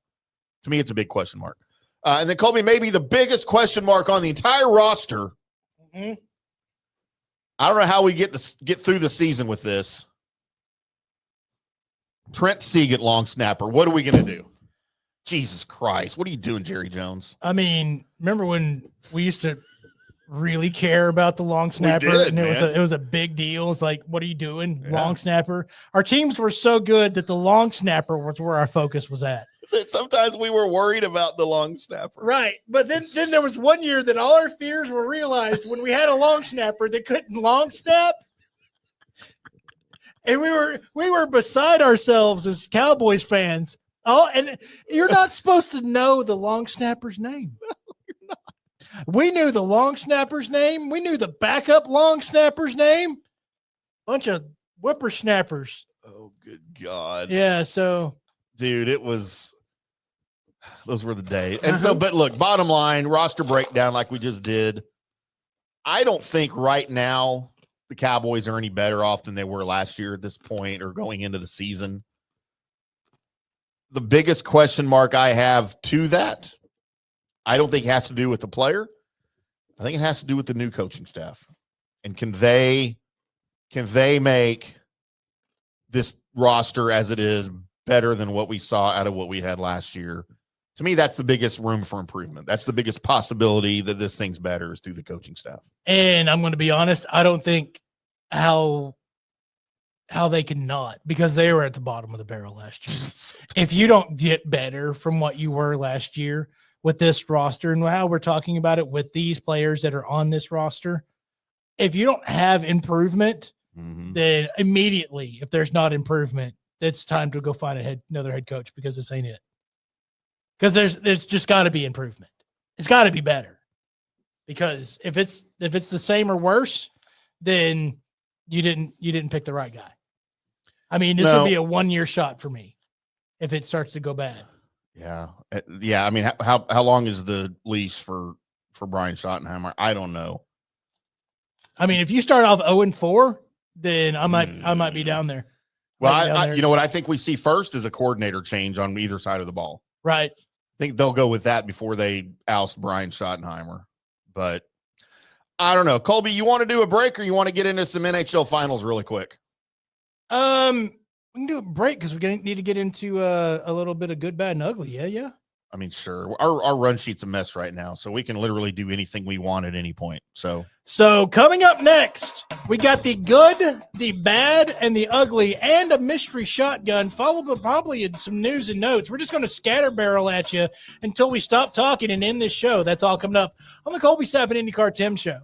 To me, it's a big question mark. And then Colby, maybe the biggest question mark on the entire roster. Mm-hmm. I don't know how we get through the season with this. Trent Sieg at long snapper. What are we going to do? Jesus Christ. What are you doing, Jerry Jones? I mean, remember when we used to really care about the long snapper? Did, and it was a big deal. It's like, what are you doing? Yeah. Long snapper. Our teams were so good that the long snapper was where our focus was at. Sometimes we were worried about the long snapper. Right. But then there was one year that all our fears were realized when we had a long snapper that couldn't long snap. And we were beside ourselves as Cowboys fans. Oh, and you're not supposed to know the long snapper's name. No, you're not. We knew the long snapper's name. We knew the backup long snapper's name. Bunch of whippersnappers. Oh, good God. Yeah, so. Dude, those were the days. And so, but look, bottom line, roster breakdown like we just did. I don't think right now the Cowboys are any better off than they were last year at this point or going into the season. The biggest question mark I have to that, I don't think it has to do with the player. I think it has to do with the new coaching staff. And can they make this roster as it is better than what we saw out of what we had last year? To me, that's the biggest room for improvement. That's the biggest possibility that this thing's better, is through the coaching staff. And I'm going to be honest, I don't think how they can not, because they were at the bottom of the barrel last year. If you don't get better from what you were last year with this roster, and how we're talking about it with these players that are on this roster, if you don't have improvement, then immediately, if there's not improvement, it's time to go find another head coach, because this ain't it. Because there's just got to be improvement. It's got to be better. Because if it's the same or worse, then you didn't pick the right guy. I mean, this would be a 1-year shot for me if it starts to go bad. Yeah. Yeah. I mean, how long is the leash for for Brian Schottenheimer. I don't know. I mean, if you start off 0-4, then I might be down there. Well, you know what I think we see first is a coordinator change on either side of the ball. Right. I think they'll go with that before they oust Brian Schottenheimer. But I don't know. Colby, you want to do a break or you want to get into some NHL finals really quick? We can do a break because we need to get into a little bit of good, bad, and ugly. Yeah. I mean, sure. Our run sheet's a mess right now, so we can literally do anything we want at any point. So coming up next, we got the good, the bad, and the ugly, and a mystery shotgun, followed by probably some news and notes. We're just going to scatter barrel at you until we stop talking and end this show. That's all coming up on the Colby, Sapp, and IndyCarTim show.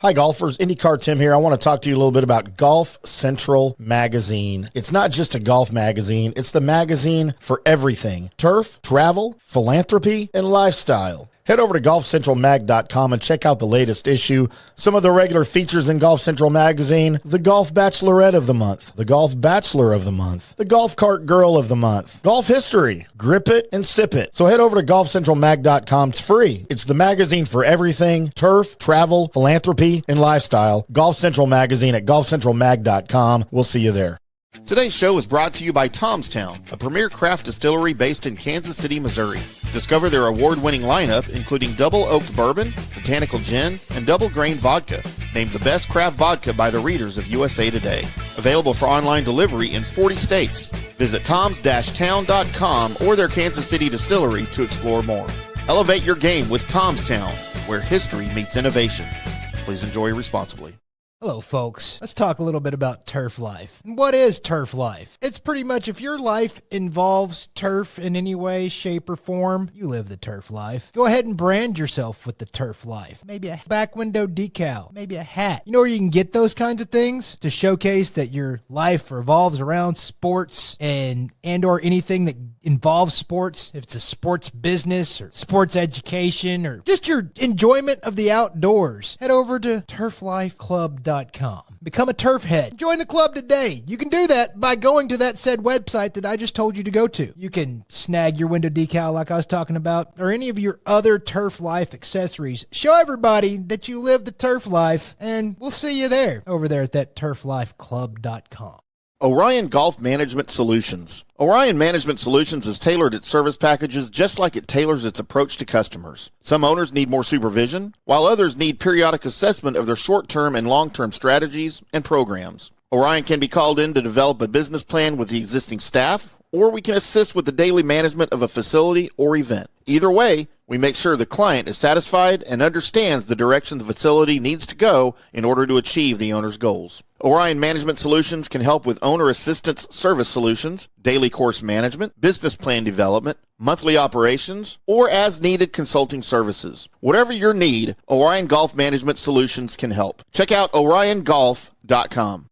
Hi, golfers. IndyCarTim here. I want to talk to you a little bit about Golf Central Magazine. It's not just a golf magazine. It's the magazine for everything. Turf, travel, philanthropy, and lifestyle. Head over to golfcentralmag.com and check out the latest issue. Some of the regular features in Golf Central Magazine: the Golf Bachelorette of the Month, the Golf Bachelor of the Month, the Golf Cart Girl of the Month, Golf History, Grip It and Sip It. So head over to golfcentralmag.com. It's free. It's the magazine for everything: turf, travel, philanthropy, and lifestyle. Golf Central Magazine at golfcentralmag.com. We'll see you there. today's show is brought to you by Tomstown, a premier craft distillery based in Kansas City, Missouri. Discover their award-winning lineup, including double oaked bourbon, botanical gin, and double grain vodka. Named the best craft vodka by the readers of USA Today. Available for online delivery in 40 states. Visit toms-town.com or their Kansas City distillery to explore more. Elevate your game with Tomstown, where history meets innovation. Please enjoy responsibly. Hello, folks. Let's talk a little bit about turf life. And what is turf life? It's pretty much if your life involves turf in any way, shape, or form, you live the turf life. Go ahead and brand yourself with the turf life. Maybe a back window decal, maybe a hat. You know where you can get those kinds of things? To showcase that your life revolves around sports and or anything that involves sports. If it's a sports business or sports education or just your enjoyment of the outdoors, head over to turflifeclub.com. Become a turf head. Join the club today. You can do that by going to that said website that I just told you to go to. You can snag your window decal like I was talking about, or any of your other turf life accessories. Show everybody that you live the turf life, and we'll see you there over there at that turflifeclub.com. Orion Golf Management Solutions. Orion Management Solutions has tailored its service packages just like it tailors its approach to customers. Some owners need more supervision, while others need periodic assessment of their short-term and long-term strategies and programs. Orion can be called in to develop a business plan with the existing staff, or we can assist with the daily management of a facility or event. Either way, we make sure the client is satisfied and understands the direction the facility needs to go in order to achieve the owner's goals. Orion Management Solutions can help with owner assistance service solutions, daily course management, business plan development, monthly operations, or as-needed consulting services. Whatever your need, Orion Golf Management Solutions can help. Check out oriongolf.com.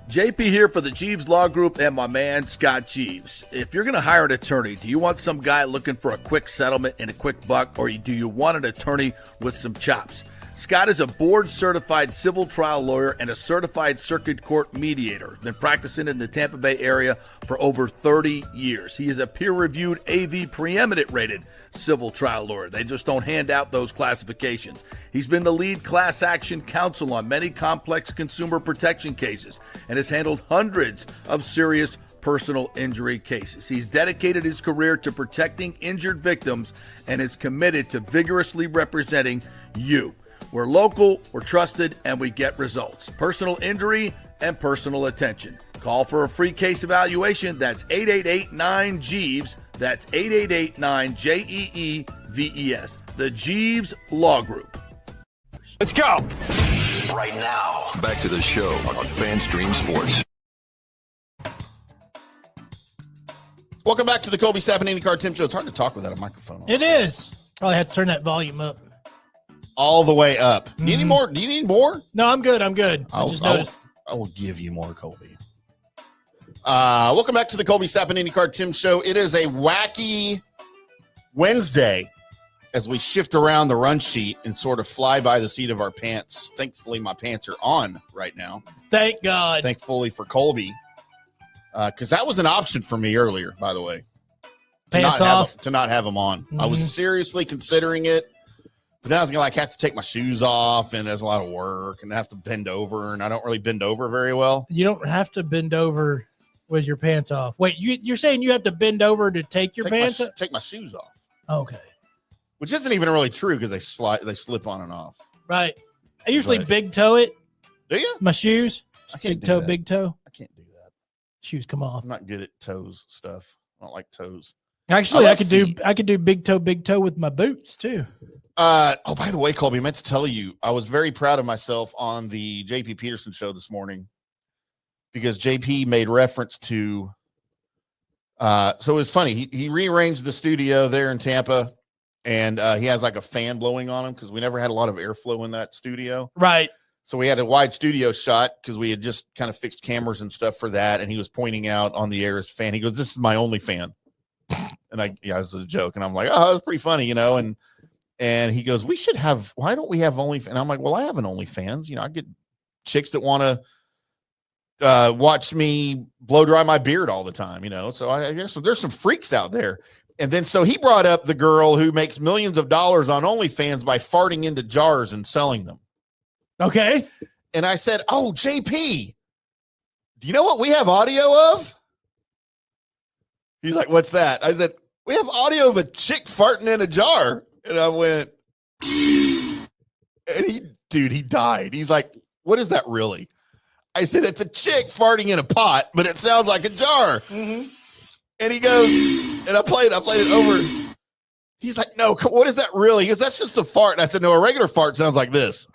JP here for the Jeeves Law Group and my man Scott Jeeves. If you're going to hire an attorney, do you want some guy looking for a quick settlement and a quick buck, or do you want an attorney with some chops? Scott is a board-certified civil trial lawyer and a certified circuit court mediator. Been practicing in the Tampa Bay area for over 30 years. He is a peer-reviewed AV preeminent rated civil trial lawyer. They just don't hand out those classifications. He's been the lead class action counsel on many complex consumer protection cases and has handled hundreds of serious personal injury cases. He's dedicated his career to protecting injured victims and is committed to vigorously representing you. We're local, we're trusted, and we get results. Personal injury and personal attention. Call for a free case evaluation. That's 888-9-JEEVES. That's 888-9-JEEVES. The Jeeves Law Group. Let's go. Right now, back to the show on FanStream Sports. Welcome back to the Colby, Sapp, and IndyCarTim show. It's hard to talk without a microphone on. It is. Probably have to turn that volume up. All the way up. Do you need more? Do you need more? No, I'm good. I just noticed. I will give you more, Colby. Welcome back to the Colby, Sapp, and IndyCarTim show. It is a wacky Wednesday as we shift around the run sheet and sort of fly by the seat of our pants. Thankfully, my pants are on right now. Thank God. Thankfully for Colby. Because that was an option for me earlier, by the way. Pants off? To not have them on. I was seriously considering it. But then I was gonna have to take my shoes off, and there's a lot of work, and I have to bend over, and I don't really bend over very well. You don't have to bend over with your pants off. Wait, you're saying you have to bend over to take your pants off? Take my shoes off. Okay. Which isn't even really true because they slip on and off. Right. I usually big toe it. Do you? My shoes. I can't big toe. I can't do that. Shoes come off. I'm not good at toes stuff. I don't like toes. Actually, I could do big toe with my boots too. By the way, Colby, I meant to tell you, I was very proud of myself on the JP Peterson show this morning because JP made reference to. So it was funny. He rearranged the studio there in Tampa, and he has like a fan blowing on him because we never had a lot of airflow in that studio. Right. So we had a wide studio shot because we had just kind of fixed cameras and stuff for that. And he was pointing out on the air his fan. He goes, "This is my only fan." And it was a joke. And I'm like, "Oh, that's pretty funny, you know?" And he goes, why don't we have OnlyFans? And I'm like, well, I have an OnlyFans. You know, I get chicks that want to watch me blow dry my beard all the time, you know? So there's some freaks out there. And then, so he brought up the girl who makes millions of dollars on OnlyFans by farting into jars and selling them. Okay. And I said, "Oh, JP, do you know what we have audio of?" He's like, "What's that?" I said, "We have audio of a chick farting in a jar." And I went, and he died. He's like, "What is that really?" I said, "It's a chick farting in a pot, but it sounds like a jar." Mm-hmm. And he goes, and I played it over. He's like, "No, what is that really?" He goes, "That's just a fart." And I said, "No, a regular fart sounds like this."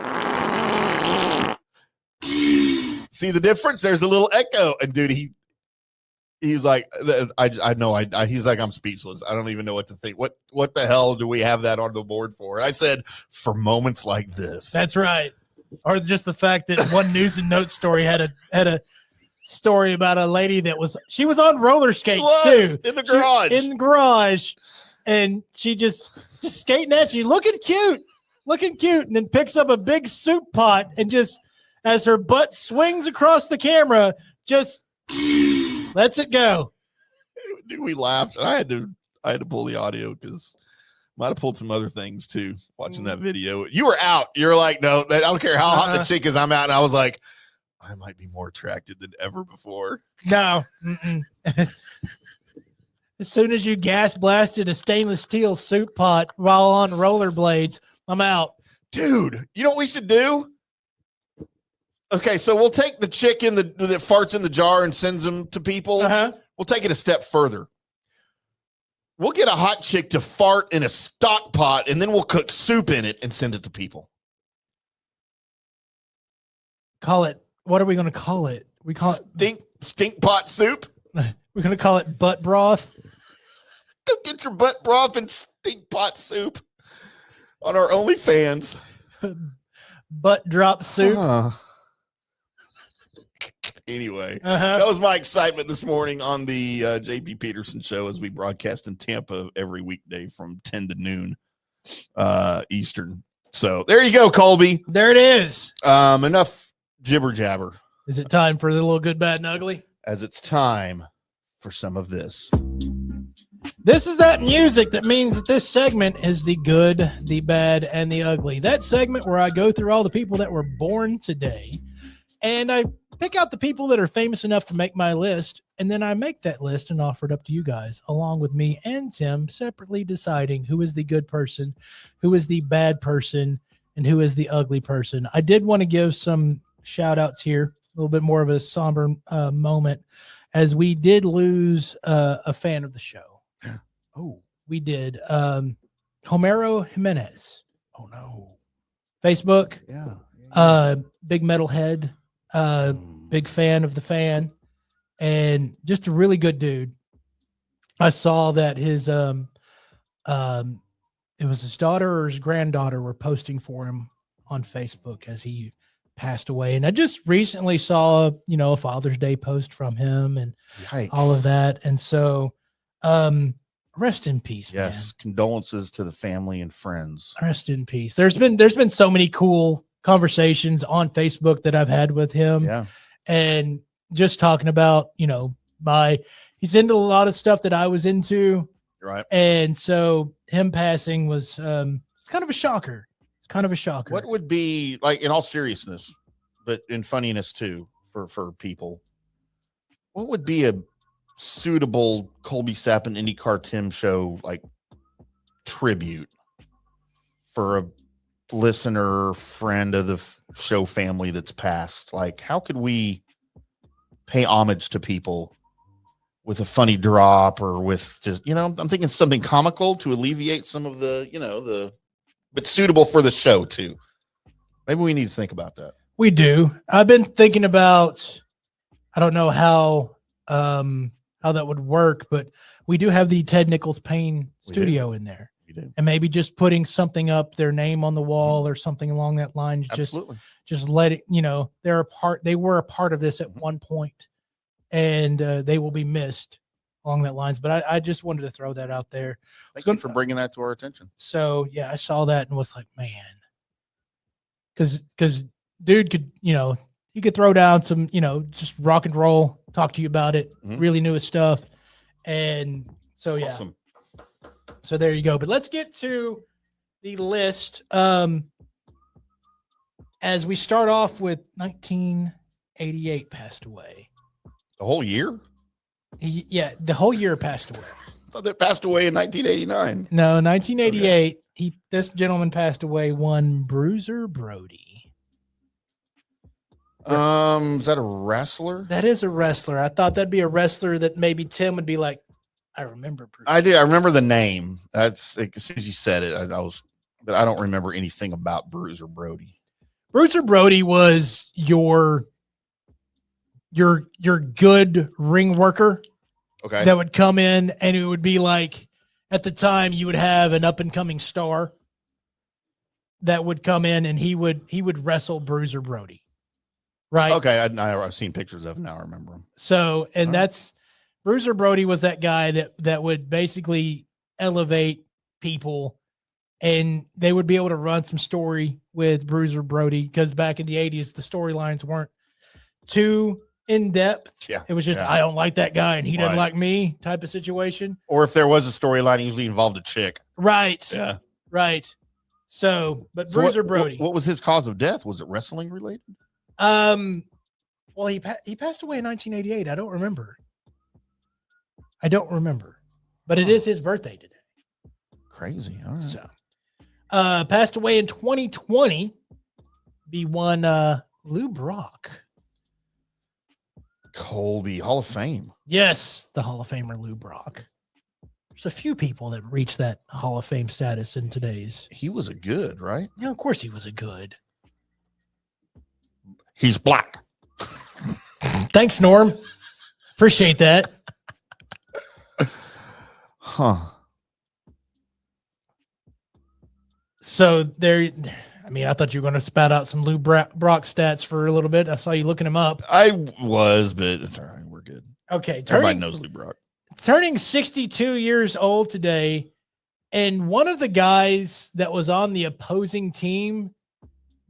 See the difference? There's a little echo. And dude, he's like, I know. He's like, "I'm speechless. I don't even know what to think. What the hell do we have that on the board for?" And I said, "For moments like this." That's right. Or just the fact that one News and Notes story had a story about a lady that was on roller skates too in the garage. And she just skating at you, looking cute, and then picks up a big soup pot and just, as her butt swings across the camera, just lets it go. Dude, we laughed. And I had to pull the audio because might have pulled some other things too. Watching that video, you were out. You're like, "No, I don't care how hot the chick is. I'm out." And I was like, I might be more attracted than ever before. No. As soon as you gas blasted a stainless steel soup pot while on rollerblades, I'm out. Dude, you know what we should do? Okay, so we'll take the chick that farts in the jar and sends them to people. Uh-huh. We'll take it a step further. We'll get a hot chick to fart in a stock pot, and then we'll cook soup in it and send it to people. Call it. What are we going to call it? We call it stink pot soup. We're going to call it butt broth. Go get your butt broth and stink pot soup on our OnlyFans. Butt drop soup. Anyway, that was my excitement this morning on the JP Peterson show as we broadcast in Tampa every weekday from 10 to noon Eastern. So there you go, Colby. There it is. Enough jibber jabber. Is it time for the little good, bad, and ugly? As it's time for some of this. This is that music that means that this segment is the good, the bad, and the ugly. That segment where I go through all the people that were born today, and I pick out the people that are famous enough to make my list, and then I make that list and offer it up to you guys, along with me and Tim, separately deciding who is the good person, who is the bad person, and who is the ugly person. I did want to give some shout-outs here, a little bit more of a somber moment, as we did lose a fan of the show. Oh, we did. Homero Jimenez. Oh, no. Facebook. Yeah. Big metalhead. Big fan of the fan. And just a really good dude. I saw that his it was his daughter or his granddaughter were posting for him on Facebook as he passed away. And I just recently saw, a Father's Day post from him and Yikes. All of that. And so rest in peace, man. Yes, condolences to the family and friends. Rest in peace. There's been so many cool conversations on Facebook that I've had with him. Yeah. And just talking about, he's into a lot of stuff that I was into. Right. And so him passing was it's kind of a shocker. kind of a shocker. What would be, like, in all seriousness, but in funniness too, for people, what would be a suitable Colby, Sapp, and IndyCarTim show, like, tribute for a listener, friend of the show family that's passed? Like, how could we pay homage to people with a funny drop, or with just, I'm thinking something comical to alleviate some of the, but suitable for the show too. Maybe we need to think about that. We do. I've been thinking about, I don't know how that would work, but we do have the Ted Nichols Payne studio in there. We do. And maybe just putting something up, their name on the wall or something along that line. Absolutely. Just let it, they were a part of this at one point, and they will be missed along that lines. But I just wanted to throw that out there. Thank you for bringing that to our attention. So yeah, I saw that and was like, man, because dude could, he could throw down some, just rock and roll, talk to you about it, really knew his stuff. And so, yeah. Awesome. So there you go. But let's get to the list. As we start off with 1988 passed away. The whole year? The whole year passed away. I thought they passed away in 1989. No, 1988. Okay. This gentleman passed away, one Bruiser Brody. Is that a wrestler? That is a wrestler. I thought that'd be a wrestler that maybe Tim would be like, I remember Bruiser. I do. I remember the name. That's, as soon as you said it, but I don't remember anything about Bruiser Brody. Bruiser Brody was your good ring worker. Okay. That would come in, and it would be like, at the time, you would have an up-and-coming star that would come in, and he would wrestle Bruiser Brody, right? Okay, I've seen pictures of him now. I remember him. So, and that's Bruiser Brody was that guy that would basically elevate people, and they would be able to run some story with Bruiser Brody, because back in the 80s, the storylines weren't too in depth. Yeah. It was just, I don't like that guy and he doesn't like me type of situation. Or if there was a storyline, it usually involved a chick. Right. Yeah. Right. So, but Bruiser Brody. What was his cause of death? Was it wrestling related? Well, he passed away in 1988. I don't remember. But it is his birthday today. Crazy. All right. So, passed away in 2020. Be one Lou Brock. Colby, Hall of Fame. Yes, the Hall of Famer Lou Brock. There's a few people that reach that Hall of Fame status in today's. He was a good, right? Yeah, of course he was a good. He's black. Thanks, Norm. Appreciate that. Huh. So there, I thought you were going to spout out some Lou Brock stats for a little bit. I saw you looking him up. I was, but it's all right. We're good. Okay. Everybody knows Lou Brock. Turning 62 years old today. And one of the guys that was on the opposing team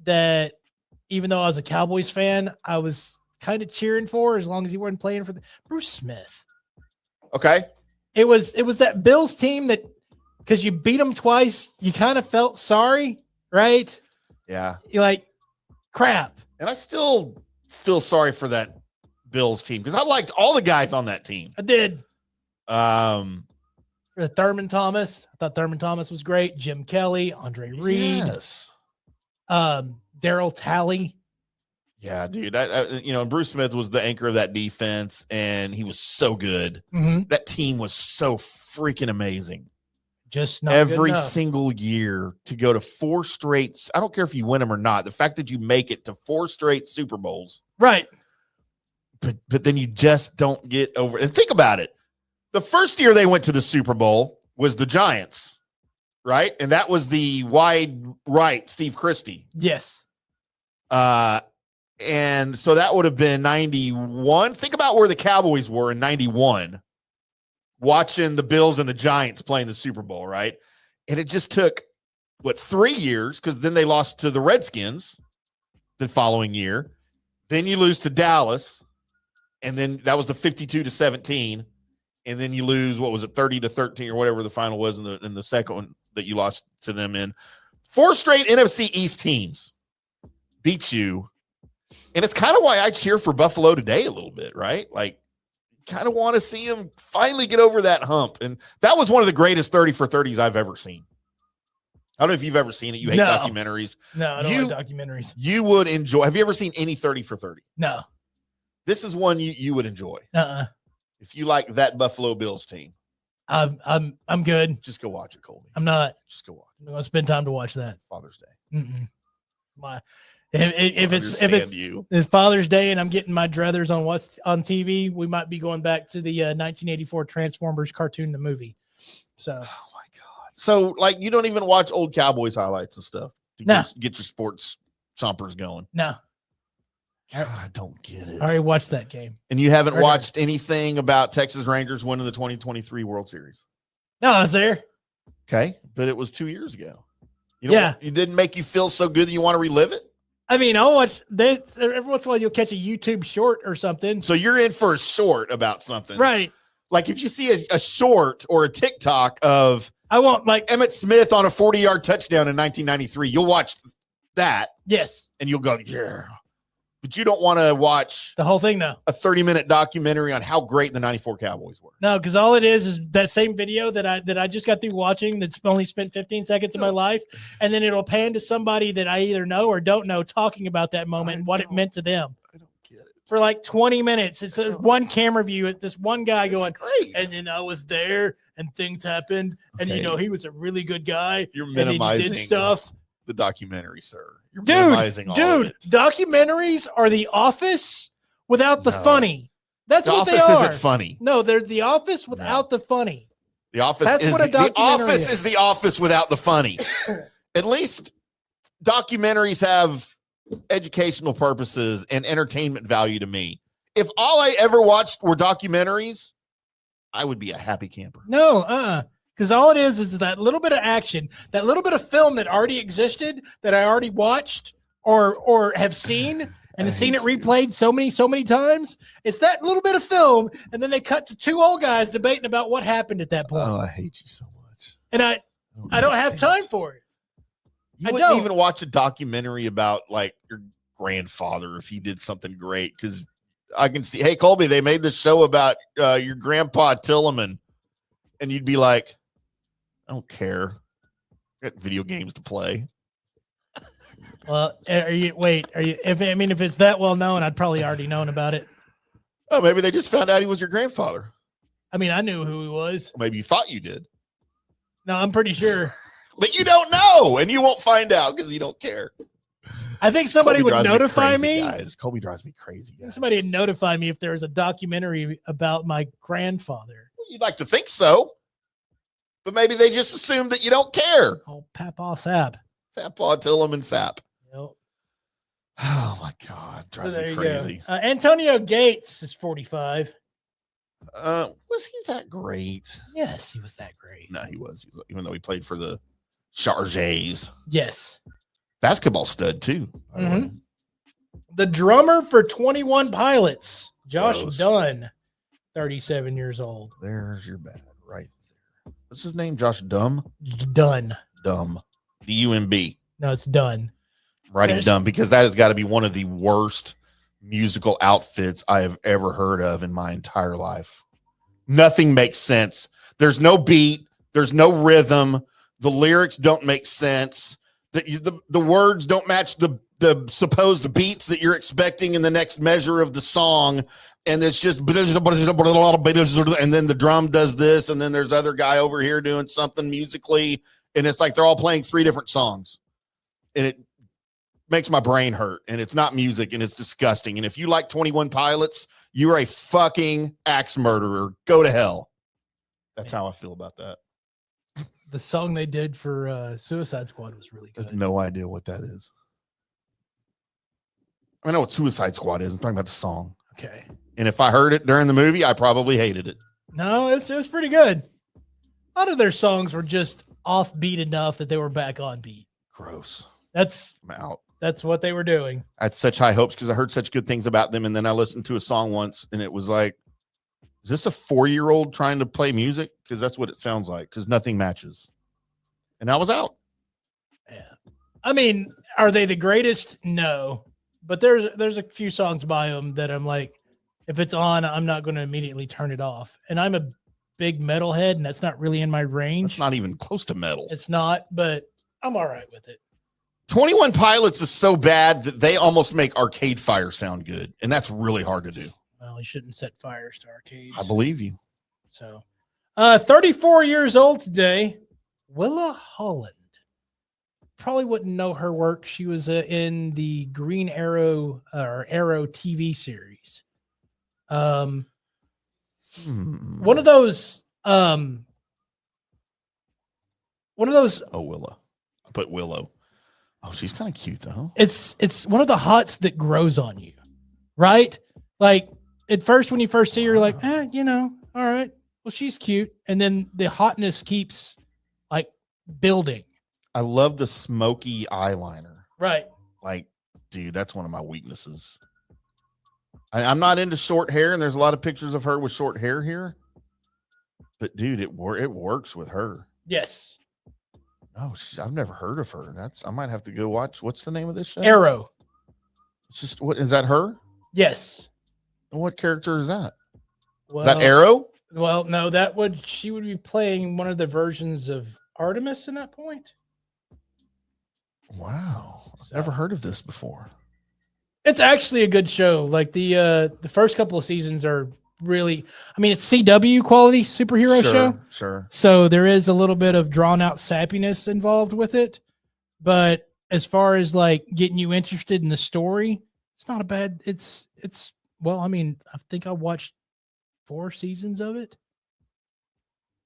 that, even though I was a Cowboys fan, I was kind of cheering for, as long as he wasn't playing for Bruce Smith. Okay. It was that Bills team that, because you beat them twice, you kind of felt sorry, right? Yeah. You're like, crap. And I still feel sorry for that Bills team, because I liked all the guys on that team. I did. For Thurman Thomas. I thought Thurman Thomas was great. Jim Kelly, Andre Reed. Yes. Daryl Talley. Yeah, dude. Bruce Smith was the anchor of that defense, and he was so good. Mm-hmm. That team was so freaking amazing. Just not every single year to go to 4 straight. I don't care if you win them or not. The fact that you make it to 4 straight Super Bowls, right? But then you just don't get over. And think about it. The first year they went to the Super Bowl was the Giants, right? And that was the wide right Steve Christie. Yes. And so that would have been 91. Think about where the Cowboys were in 91. Watching the Bills and the Giants playing the Super Bowl, right? And it just took, 3 years, because then they lost to the Redskins the following year. Then you lose to Dallas, and then that was the 52-17. And then you lose, 30-13 or whatever the final was in the second one that you lost to them in. 4 straight NFC East teams beat you. And it's kind of why I cheer for Buffalo today a little bit, right? Like, kind of want to see them finally get over that hump. And that was one of the greatest 30 for 30s I've ever seen. I don't know if you've ever seen it. You hate documentaries. No, I don't like documentaries. You would enjoy. Have you ever seen any 30 for 30? No. This is one you would enjoy. If you like that Buffalo Bills team. I'm good. Just go watch it, Colby. I'm not. Just go watch it. I'm going to spend time to watch that. Father's Day. If it's Father's Day and I'm getting my druthers on what's on TV, we might be going back to the 1984 Transformers cartoon, the movie. So, oh my God. So, like, you don't even watch old Cowboys highlights and stuff to get your sports chompers going. No. God, I don't get it. I already watched that game. And you haven't watched anything about Texas Rangers winning the 2023 World Series? No, I was there. Okay, but it was 2 years ago. It didn't make you feel so good that you want to relive it? I mean, I'll watch every once in a while you'll catch a YouTube short or something. So you're in for a short about something. Right. Like if you see a short or a TikTok of I won't like Emmitt Smith on a 40-yard touchdown in 1993, you'll watch that. Yes. And you'll go, yeah. But you don't want to watch the whole thing, no. A 30-minute documentary on how great the 94 Cowboys were. No, because all it is that same video that I just got through watching that's only spent 15 seconds of my life, and then it'll pan to somebody that I either know or don't know talking about that moment and what it meant to them. I don't get it. For like 20 minutes. It's one camera view at this one guy going, great. And then I was there and things happened. And, he was a really good guy. You're minimizing and then he did stuff. The documentary, sir. You're minimizing all of it. Documentaries are The Office without the funny. That's what they are. The Office isn't funny. No, they're The Office without the funny. The Office The Office is The Office without the funny. At least documentaries have educational purposes and entertainment value to me. If all I ever watched were documentaries, I would be a happy camper. No, because all it is that little bit of action, that little bit of film that already existed, that I already watched or have seen and seen it replayed so many times. It's that little bit of film, and then they cut to 2 old guys debating about what happened at that point. Oh, I hate you so much. And I don't have time for it. You wouldn't even watch a documentary about like your grandfather if he did something great, because I can see, hey, Colby, they made this show about your grandpa Tillman, and you'd be like, I don't care. I got video games to play. Well, if it's that well known, I'd probably already known about it. Oh, maybe they just found out he was your grandfather. I mean, I knew who he was. Maybe you thought you did. No, I'm pretty sure. But you don't know, and you won't find out because you don't care. I think somebody would notify me. Guys. Colby drives me crazy, guys. Somebody would notify me if there was a documentary about my grandfather. You'd like to think so. But maybe they just assume that you don't care. Oh, Papa Sapp. Papa Tillman Sapp. Yep. Oh, my God. Drives me crazy. Antonio Gates is 45. Was he that great? Yes, he was that great. No, he was. Even though he played for the Chargers. Yes. Basketball stud, too. Mm-hmm. The drummer for 21 Pilots, Josh Dunn, 37 years old. There's your bad right there. What's his name? Josh Dunn? Dumb. D-U-M-B. No, it's Dunn. Writing Dumb, because that has got to be one of the worst musical outfits I have ever heard of in my entire life. Nothing makes sense. There's no beat. There's no rhythm. The lyrics don't make sense. The words don't match the supposed beats that you're expecting in the next measure of the song. And it's just, and then the drum does this, and then there's other guy over here doing something musically, and it's like they're all playing 3 different songs. And it makes my brain hurt, and it's not music, and it's disgusting. And if you like 21 Pilots, you're a fucking axe murderer. Go to hell. That's how I feel about that. The song they did for Suicide Squad was really good. I have no idea what that is. I know what Suicide Squad is. I'm talking about the song. Okay. And if I heard it during the movie, I probably hated it. No, it was pretty good. A lot of their songs were just offbeat enough that they were back on beat. Gross. I'm out. That's what they were doing. I had such high hopes because I heard such good things about them. And then I listened to a song once, and it was like, is this a 4-year-old trying to play music? Because that's what it sounds like, because nothing matches. And I was out. Yeah. I mean, are they the greatest? No, but there's a few songs by them that I'm like, if it's on, I'm not going to immediately turn it off. And I'm a big metalhead, and that's not really in my range. It's not even close to metal. It's not, but I'm all right with it. 21 Pilots is so bad that they almost make Arcade Fire sound good, and that's really hard to do. Well, you shouldn't set fires to arcades. I believe you. So, 34 years old today, Willa Holland. Probably wouldn't know her work. She was in the Green Arrow or Arrow TV series. One of those. Oh, Willa. I put Willow. Oh, she's kind of cute though. It's one of the hots that grows on you, right? Like at first, when you first see her, you're like, all right, well, she's cute, and then the hotness keeps like building. I love the smoky eyeliner. Right. Like, dude, that's one of my weaknesses. I'm not into short hair, and there's a lot of pictures of her with short hair here. But, dude, it works with her. Yes. Oh, I've never heard of her. I might have to go watch. What's the name of this show? Arrow. It's just, what is that her? Yes. What character is that? Well, Is that Arrow? Well, no, she would be playing one of the versions of Artemis in that point. Wow. I've never heard of this before. It's actually a good show. Like the first couple of seasons are really, I mean, it's CW quality superhero show. Sure. So there is a little bit of drawn out sappiness involved with it. But as far as like getting you interested in the story, it's not a bad, well, I mean, I think I watched 4 seasons of it.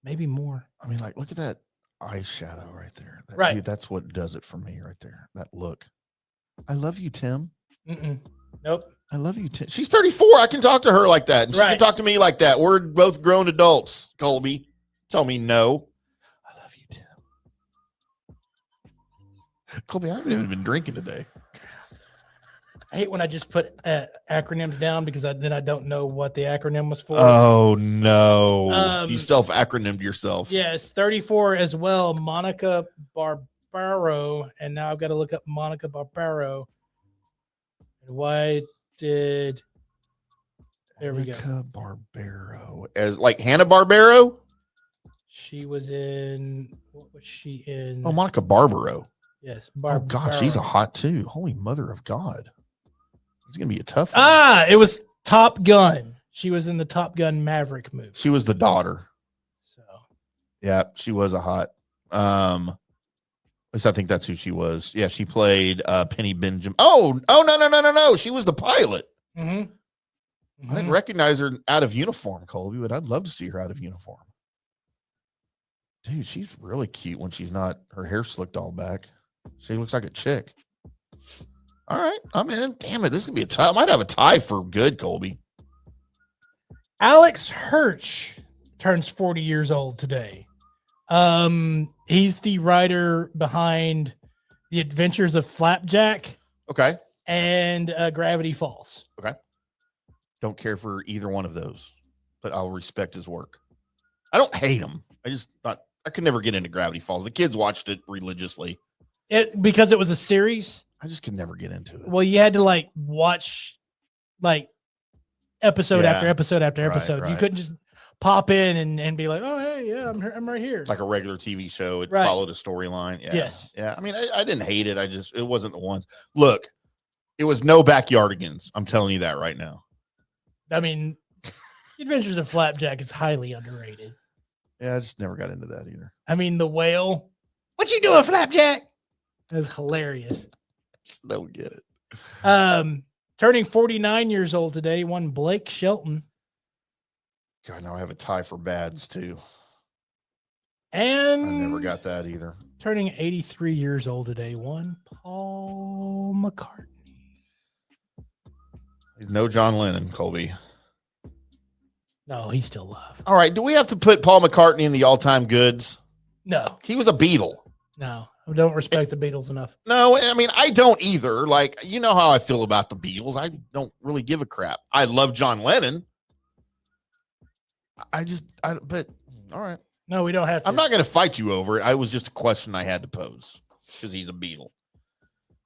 Maybe more. I mean, like, look at that eyeshadow right there. Right. Dude, that's what does it for me right there. That look. I love you, Tim. Nope. I love you, Tim. She's 34. I can talk to her like that. And she can talk to me like that. We're both grown adults, Colby. Tell me no. I love you, Tim. Colby, I haven't even been drinking today. I hate when I just put acronyms down because then I don't know what the acronym was for. Oh, no. You self-acronymed yourself. Yes, 34 as well. Monica Barbaro. And now I've got to look up Monica Barbaro. And why did... There we go. Monica Barbaro. As like Hanna-Barbero? She was in... What was she in? Oh, Monica Barbaro. Yes. Oh, God, she's a hot too. Holy mother of God. It's going to be a tough one. It was Top Gun. She was in the Top Gun Maverick movie. She was the daughter. So, yeah, she was a hot. At least I think that's who she was. Yeah, she played Penny Benjamin. Oh, no. She was the pilot. I didn't recognize her out of uniform, Colby, but I'd love to see her out of uniform. Dude, she's really cute when she's not, her hair slicked all back. She looks like a chick. All right, I'm in. Damn it, this is going to be a tie. I might have a tie for good, Colby. Alex Hirsch turns 40 years old today. He's the writer behind The Adventures of Flapjack. Okay. And Gravity Falls. Okay. Don't care for either one of those, but I'll respect his work. I don't hate him. I could never get into Gravity Falls. The kids watched it religiously. Because it was a series? I just could never get into it. Well, you had to like watch like episode after episode after episode. Right. You couldn't just pop in and be like, oh, hey, yeah, I'm right here. Like a regular TV show. It followed a storyline. Yeah. Yes. Yeah. I mean, I didn't hate it. It wasn't the ones. Look, it was no Backyardigans. I'm telling you that right now. I mean, Adventures of Flapjack is highly underrated. Yeah, I just never got into that either. I mean, the whale. What you doing, Flapjack? That's hilarious. Just don't get it. Turning 49 years old today, one Blake Shelton. God, now I have a tie for bads too. And I never got that either. Turning 83 years old today, one Paul McCartney. No John Lennon, Colby. No, he's still alive. All right. Do we have to put Paul McCartney in the all-time goods? No. He was a Beatle. No, I don't respect the Beatles enough. No, I mean, I don't either. Like, you know how I feel about the Beatles. I don't really give a crap. I love John Lennon. But all right. No, we don't have to. I'm not going to fight you over it. I was just a question I had to pose because he's a Beatle.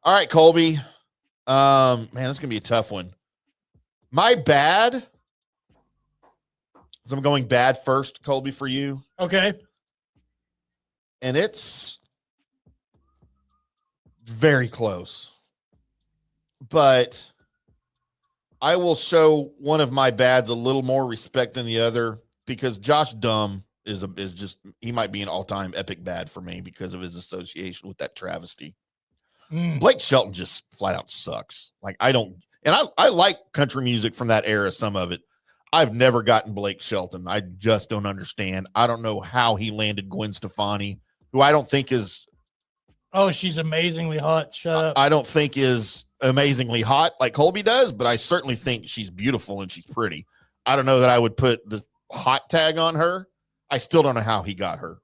All right, Colby. Man, this is gonna be a tough one. My bad. So I'm going bad first, Colby, for you. Okay. And it's very close. But I will show one of my bads a little more respect than the other because Josh Dumm is just, he might be an all-time epic bad for me because of his association with that travesty. Blake Shelton just flat out sucks. Like I like country music from that era, some of it. I've never gotten Blake Shelton. I just don't understand. I don't know how he landed Gwen Stefani, who I don't think is. Oh, she's amazingly hot. Shut up. I don't think is amazingly hot like Colby does, but I certainly think she's beautiful and she's pretty. I don't know that I would put the hot tag on her. I still don't know how he got her.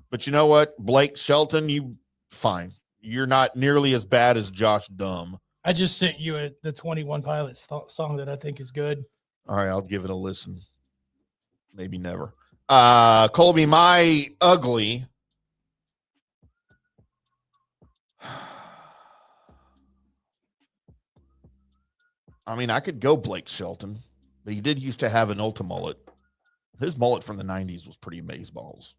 But you know what? Blake Shelton, you fine. You're not nearly as bad as Josh Dumm. I just sent you the 21 Pilots song that I think is good. All right, I'll give it a listen. Maybe never. Colby, my ugly. I mean, I could go Blake Shelton, but he did used to have an Ulta mullet. His mullet from the 90s was pretty amazeballs.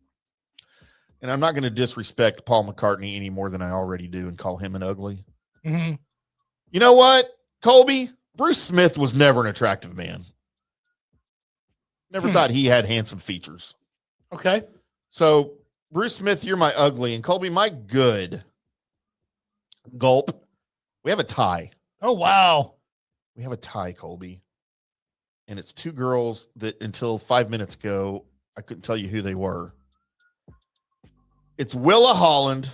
And I'm not going to disrespect Paul McCartney any more than I already do and call him an ugly. Mm-hmm. You know what, Colby? Bruce Smith was never an attractive man. Never thought he had handsome features. Okay. So, Bruce Smith, you're my ugly. And Colby, my good. Gulp. We have a tie. Oh, wow. We have a tie, Colby. And it's two girls that until 5 minutes ago, I couldn't tell you who they were. It's Willa Holland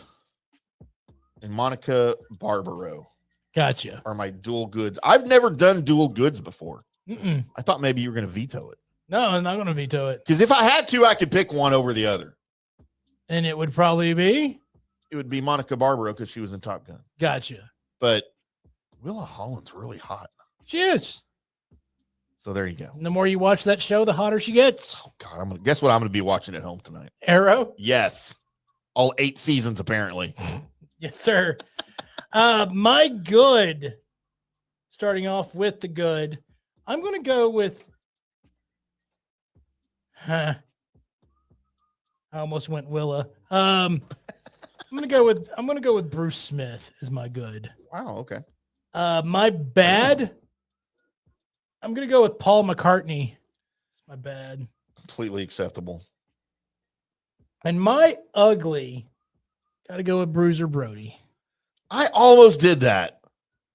and Monica Barbaro. Gotcha. Are my dual goods. I've never done dual goods before. Mm-mm. I thought maybe you were going to veto it. No, I'm not going to veto it. Because if I had to, I could pick one over the other. And it would probably be? It would be Monica Barbaro because she was in Top Gun. Gotcha. But Willa Holland's really hot. She is. So there you go. And the more you watch that show, the hotter she gets. Oh, God, guess what I'm going to be watching at home tonight? Arrow? Yes. All 8 seasons, apparently. Yes, sir. My good, starting off with the good, I'm going to go with, I almost went Willa. I'm going to go with Bruce Smith as my good. Wow. Okay. My bad, I'm going to go with Paul McCartney. It's my bad. Completely acceptable. And my ugly, got to go with Bruiser Brody. I almost did that.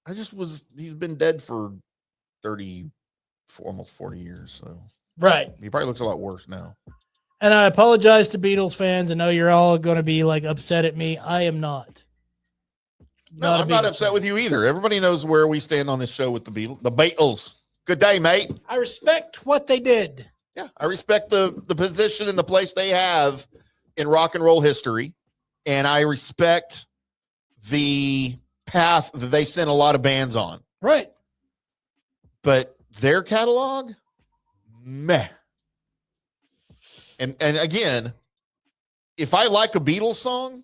He's been dead for almost 40 years. So Right. he probably looks a lot worse now. And I apologize to Beatles fans. I know you're all going to be like upset at me. I am not. No, I'm not upset with you either. Everybody knows where we stand on this show with the Beatles. The Beatles. Good day, mate. I respect what they did. Yeah, I respect the position and the place they have in rock and roll history. And I respect the path that they sent a lot of bands on. Right. But their catalog, meh. And again, if I like a Beatles song,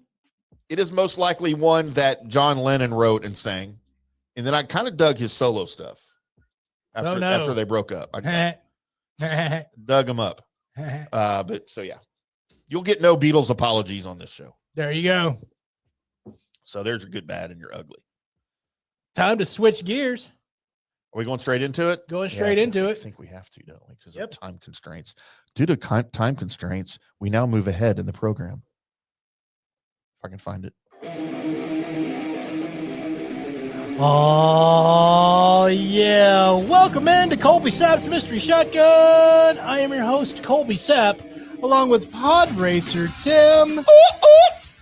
it is most likely one that John Lennon wrote and sang. And then I kind of dug his solo stuff after they broke up. I dug him up. But so, yeah, you'll get no Beatles apologies on this show. There you go. So there's your good, bad, and your ugly. Time to switch gears. Are we going straight into it? Going straight into it. I think we have to, don't we? Because of time constraints. Due to time constraints, we now move ahead in the program. If I can find it. Oh, yeah. Welcome into Colby Sapp's Mystery Shotgun. I am your host, Colby Sapp, along with Pod Racer Tim.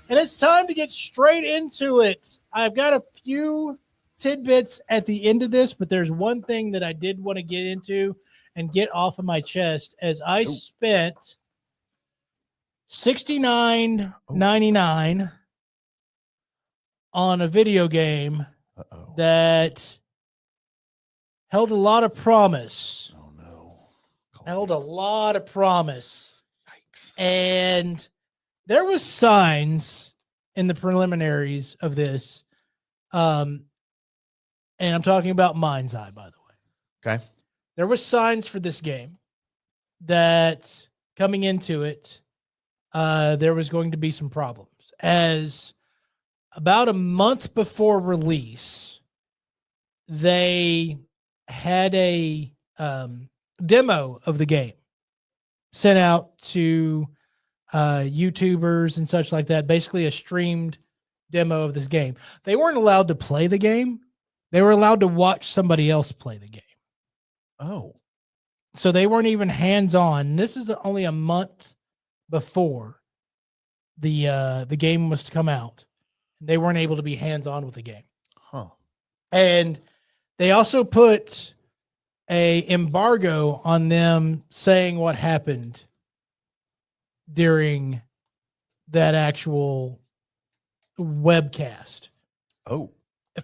And it's time to get straight into it. I've got a few tidbits at the end of this, but there's one thing that I did want to get into and get off of my chest as I spent $69.99 on a video game that held a lot of promise. Oh, no. Held a lot of promise. Yikes. And there was signs in the preliminaries of this And I'm talking about MindEye, by the way. Okay. There was signs for this game that coming into it, there was going to be some problems. As about a month before release, they had a demo of the game sent out to YouTubers and such like that, basically a streamed demo of this game. They weren't allowed to play the game. They were allowed to watch somebody else play the game. Oh. So they weren't even hands-on. This is only a month before the game was to come out. They weren't able to be hands-on with the game. Huh. And they also put a embargo on them saying what happened during that actual webcast. Oh.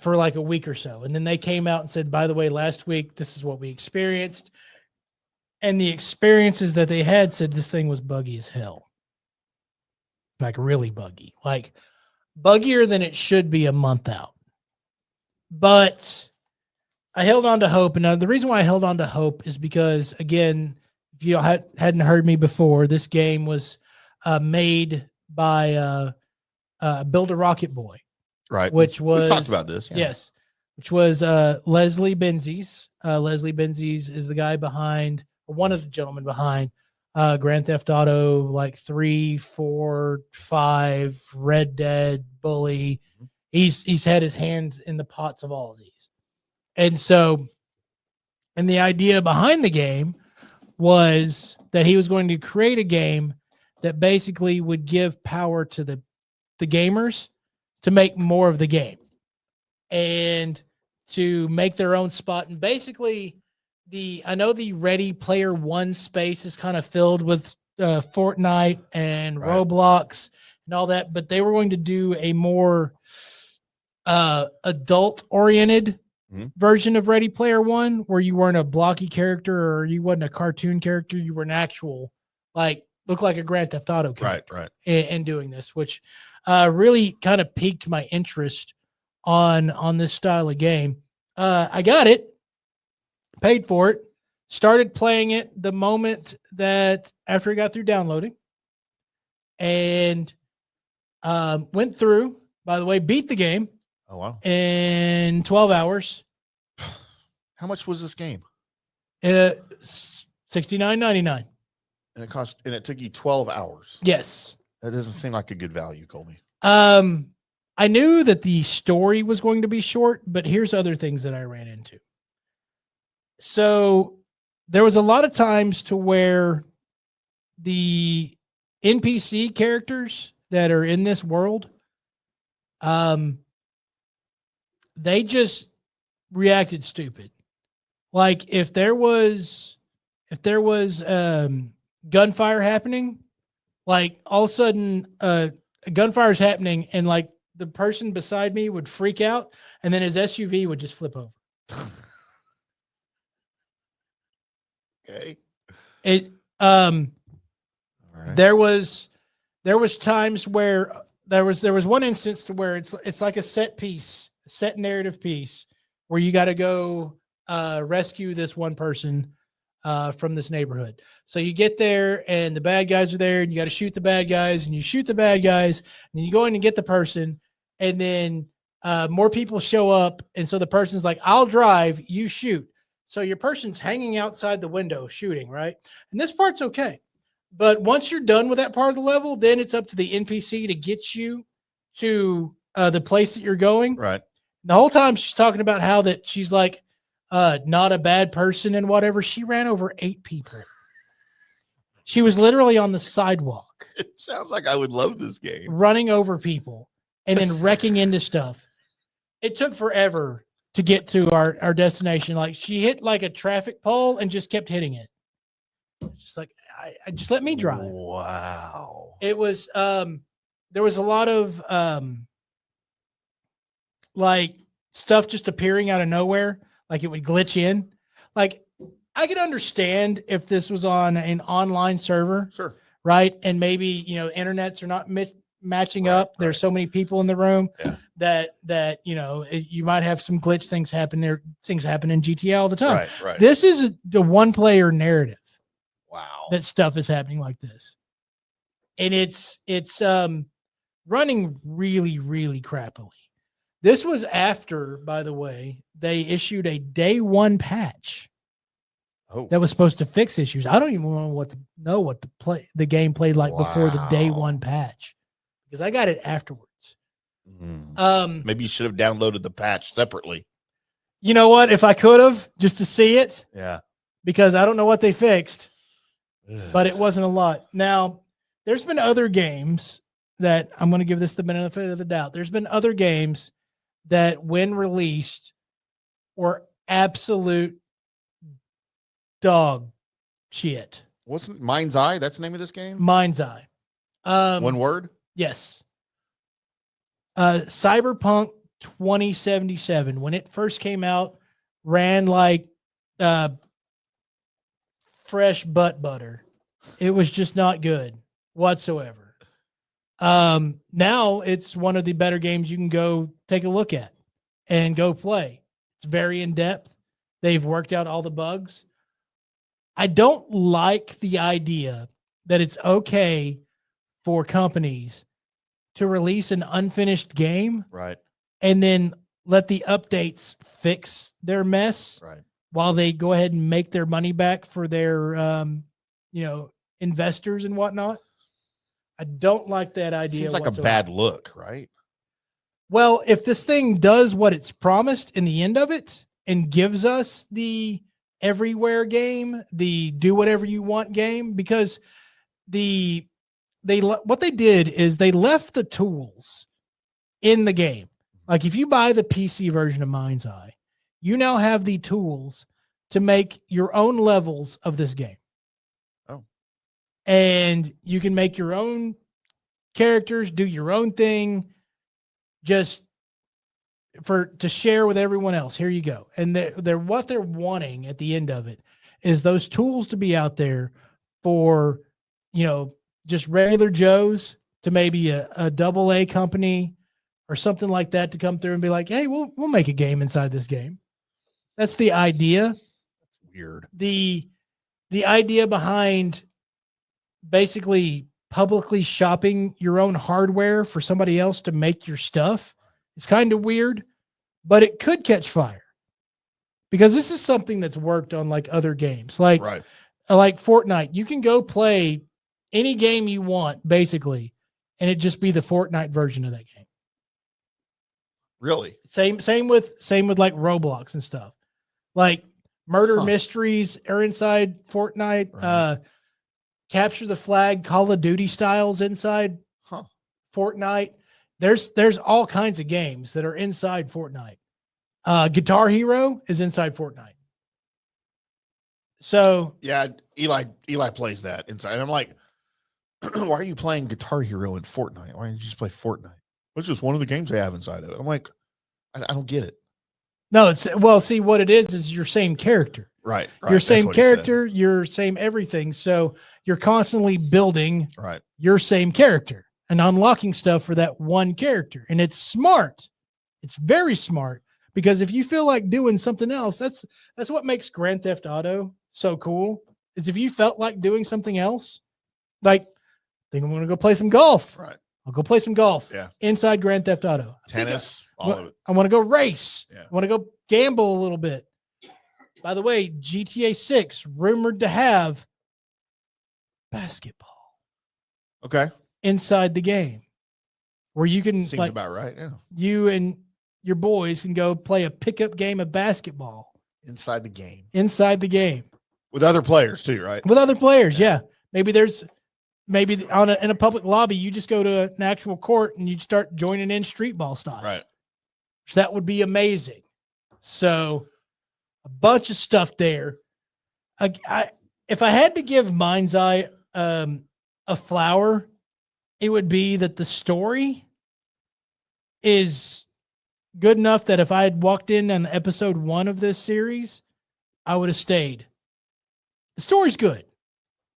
For like a week or so. And then they came out and said, by the way, last week, this is what we experienced. And the experiences that they had said this thing was buggy as hell. Like really buggy. Like buggier than it should be a month out. But I held on to hope. And the reason why I held on to hope is because, again, if you hadn't heard me before, this game was made by Build a Rocket Boy. Right. Which was, we've talked about this. Yeah. Yes. Which was Leslie Benzies. Leslie Benzies is the guy behind, or one of the gentlemen behind Grand Theft Auto, like 3, 4, 5, Red Dead, Bully. He's had his hands in the pots of all of these. And so, and the idea behind the game was that he was going to create a game that basically would give power to the gamers to make more of the game and to make their own spot. And basically I know the Ready Player One space is kind of filled with Fortnite and Roblox and all that, but they were going to do a more adult oriented version of Ready Player One, where you weren't a blocky character or you wasn't a cartoon character. You were an actual, like, look like a Grand Theft Auto character. Right. And doing this, which really kind of piqued my interest on this style of game. I got it, paid for it, started playing it the moment that after I got through downloading, and went through, by the way, beat the game. Oh, wow. In 12 hours. How much was this game? $69.99. And it took you 12 hours. Yes. That doesn't seem like a good value, Colby. I knew that the story was going to be short, but here's other things that I ran into. So there was a lot of times to where the NPC characters that are in this world, they just reacted stupid. Like if there was gunfire happening, like all of a sudden gunfire is happening and like the person beside me would freak out and then his SUV would just flip over. Okay. It right. There was times where there was one instance to where it's like a set narrative piece where you got to go rescue this one person from this neighborhood. So you get there and the bad guys are there and you got to shoot the bad guys and you shoot the bad guys and then you go in and get the person and then more people show up. And so the person's like, I'll drive, you shoot. So your person's hanging outside the window shooting, right? And this part's okay. But once you're done with that part of the level, then it's up to the NPC to get you to the place that you're going. Right. The whole time she's talking about how that she's like not a bad person and whatever. She ran over 8 people. She was literally on the sidewalk. It sounds like I would love this game. Running over people and then wrecking into stuff. It took forever to get to our destination. Like she hit like a traffic pole and just kept hitting it. It's just like, I just let me drive. Wow. It was, there was a lot of like stuff just appearing out of nowhere. Like it would glitch in. Like I could understand if this was on an online server. Sure. Right. And maybe, internets are not matching up. There's so many people in the room Yeah. that you might have some glitch things happen there. Things happen in GTA all the time. Right. This is the one player narrative. Wow. That stuff is happening like this. And it's running really, really crappily. This was after, by the way, they issued a day one patch that was supposed to fix issues. I don't even know what the game played like before the day one patch, because I got it afterwards. Maybe you should have downloaded the patch separately. You know what? If I could have, just to see it, because I don't know what they fixed, but it wasn't a lot. Now, there's been other games that I'm going to give this the benefit of the doubt. There's been other games that, when released, were absolute dog shit. Wasn't MindEye? That's the name of this game? MindEye. One word? Yes. Cyberpunk 2077, when it first came out, ran like fresh butt butter. It was just not good whatsoever. Now it's one of the better games you can go take a look at and go play. It's very in depth. They've worked out all the bugs. I don't like the idea that it's okay for companies to release an unfinished game, right, and then let the updates fix their mess, right, while they go ahead and make their money back for their investors and whatnot. I don't like that idea. Seems like whatsoever. a bad look, right? Well, if this thing does what it's promised in the end of it and gives us the everywhere game, the do whatever you want game, because what they did is they left the tools in the game. Like if you buy the PC version of MindEye, you now have the tools to make your own levels of this game. Oh. And you can make your own characters, do your own thing, just to share with everyone else. Here you go. And they're what they're wanting at the end of it is those tools to be out there for, just regular Joes, to maybe a AA company or something like that to come through and be like, hey, we'll make a game inside this game. That's the idea. That's weird. The idea behind basically publicly shopping your own hardware for somebody else to make your stuff is kind of weird, but it could catch fire, because this is something that's worked on like other games, like Fortnite. You can go play any game you want basically, and it just be the Fortnite version of that game. Really? Same with like Roblox and stuff. Like murder mysteries are inside Fortnite. Right. Capture the flag, Call of Duty styles inside Fortnite. There's all kinds of games that are inside Fortnite. Guitar Hero is inside Fortnite. So yeah, Eli plays that inside. And I'm like, why are you playing Guitar Hero in Fortnite? Why don't you just play Fortnite? It's just one of the games they have inside of it. I'm like, I don't get it. No, see what it is your same character. Right. Your same character, your same everything. So you're constantly building your same character and unlocking stuff for that one character. And it's smart. It's very smart, because if you feel like doing something else, that's what makes Grand Theft Auto so cool, is if you felt like doing something else, like, I think I'm going to go play some golf. Right. I'll go play some golf inside Grand Theft Auto. Tennis, all of it. I want to go race. Yeah. I want to go gamble a little bit. By the way, GTA 6 rumored to have basketball. Okay. Inside the game, where you can Seems about right. Yeah. You and your boys can go play a pickup game of basketball inside the game. Inside the game. With other players too, right? With other players, yeah. Maybe in a public lobby, you just go to an actual court and you start joining in street ball style. Right. So that would be amazing. So a bunch of stuff there. If I had to give MindEye a flower, it would be that the story is good enough that if I had walked in on episode 1 of this series, I would have stayed. The story's good.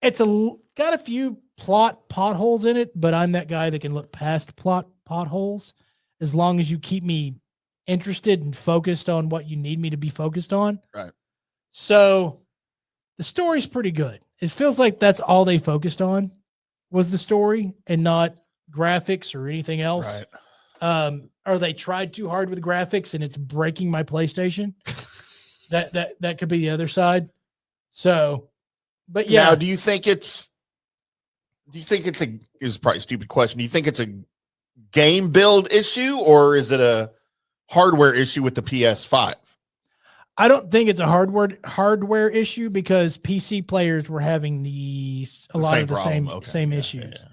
It's got a few plot potholes in it, but I'm that guy that can look past plot potholes as long as you keep me interested and focused on what you need me to be focused on. Right. So the story's pretty good. It feels like that's all they focused on was the story and not graphics or anything else. Right. Or they tried too hard with graphics and it's breaking my PlayStation. that could be the other side. So, but yeah. Now, do you think it's probably a stupid question. Do you think it's a game build issue or is it a hardware issue with the PS5? I don't think it's a hardware issue because PC players were having a lot of the same issues. Yeah.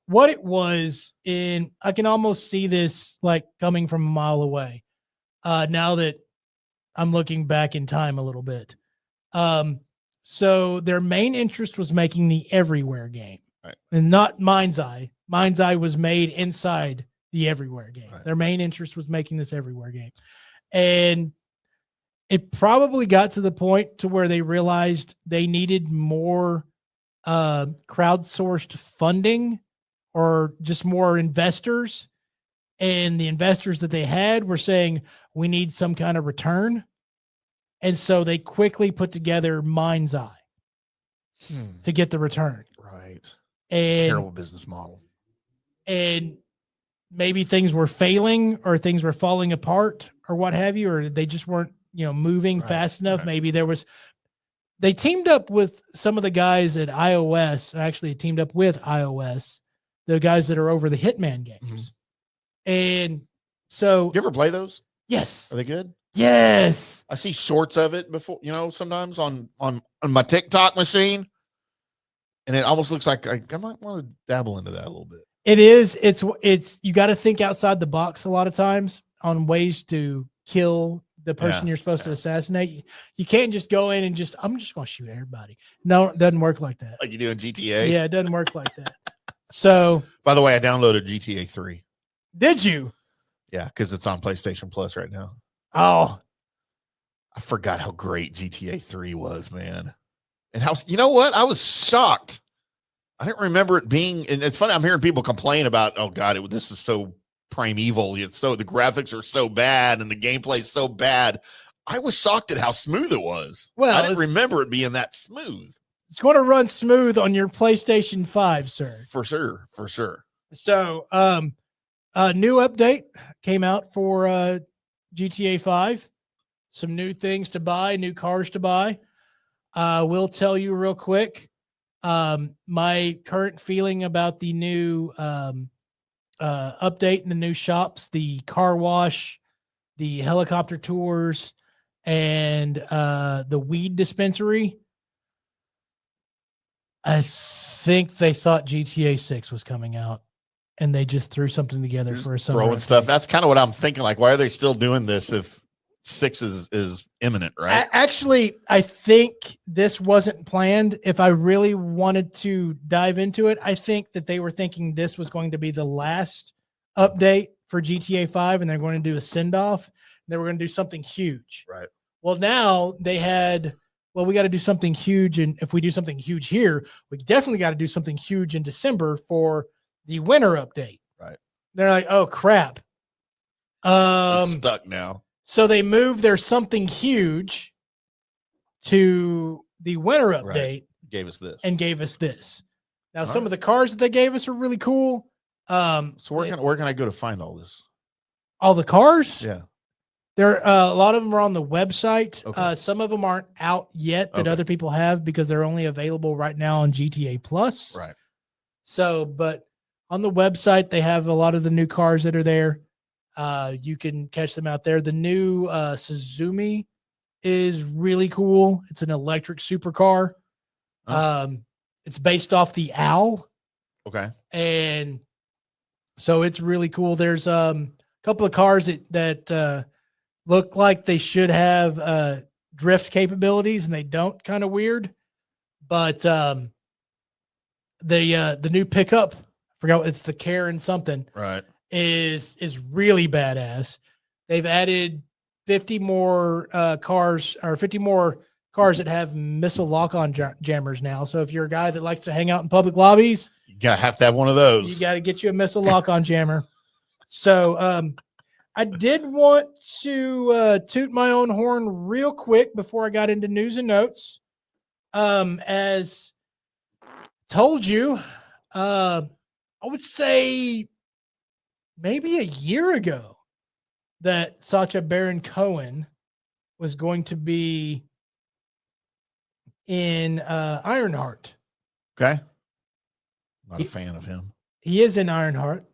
What it was I can almost see this like coming from a mile away. Now that I'm looking back in time a little bit. So their main interest was making the Everywhere game, right, and not MindEye. MindEye was made inside the Everywhere game. Right. Their main interest was making this Everywhere game. And it probably got to the point to where they realized they needed more crowdsourced funding or just more investors. And the investors that they had were saying, we need some kind of return. And so they quickly put together MindEye to get the return. Right. And terrible business model. And maybe things were failing or things were falling apart or what have you, or they just weren't, moving fast enough. Right. Maybe they teamed up with some of the guys at iOS, actually teamed up with iOS, the guys that are over the Hitman games. Mm-hmm. And so. You ever play those? Yes. Are they good? Yes. I see shorts of it before, sometimes on my TikTok machine. And it almost looks like I might want to dabble into that a little bit. It is. It's you got to think outside the box a lot of times on ways to kill the person you're supposed to assassinate. You can't just go in and I'm just going to shoot everybody. No, it doesn't work like that. Like you do in GTA? Yeah, it doesn't work like that. So. By the way, I downloaded GTA 3. Did you? Yeah, because it's on PlayStation Plus right now. Oh. I forgot how great GTA 3 was, man. And how, you know what? I was shocked. I didn't remember it being, and it's funny, I'm hearing people complain about, oh God, this is so primeval. The graphics are so bad and the gameplay is so bad. I was shocked at how smooth it was. Well, I didn't remember it being that smooth. It's going to run smooth on your PlayStation 5, sir. For sure. So, a new update came out for GTA 5. Some new things to buy, new cars to buy. We'll tell you real quick. My current feeling about the new update in the new shops, the car wash, the helicopter tours, and the weed dispensary. I think they thought GTA 6 was coming out, and they just threw something together for a summer. Throwing stuff. That's kind of what I'm thinking. Like, why are they still doing this if 6 is imminent, right? Actually, I think this wasn't planned. If I really wanted to dive into it, I think that they were thinking this was going to be the last update for GTA 5, and they're going to do a send-off. They were going to do something huge. Right. Well, now they had, we got to do something huge, and if we do something huge here, we definitely got to do something huge in December for the winter update. Right. They're like, oh, crap. It's stuck now. So they moved their something huge to the winter update. Right. Gave us this. Now, some of the cars that they gave us are really cool. So where can I go to find all this? All the cars? Yeah. There a lot of them are on the website. Okay. Some of them aren't out yet that other people have because they're only available right now on GTA Plus. Right. So, but on the website, they have a lot of the new cars that are there. You can catch them out there. The new Suzumi is really cool. It's an electric supercar. It's based off the Owl. Okay. And so it's really cool. There's a couple of cars that look like they should have drift capabilities, and they don't. Kind of weird. But the new pickup, I forgot, it's the Karen something. Right. Is really badass. They've added 50 more cars or 50 more cars that have missile lock-on jammers now. So if you're a guy that likes to hang out in public lobbies, You have to have one of those. you got to get you a missile lock-on jammer. So I did want to toot my own horn real quick before I got into news and notes. As told you, I would say maybe a year ago that Sacha Baron Cohen was going to be in Ironheart. Okay. Not a fan of him. He is in Ironheart,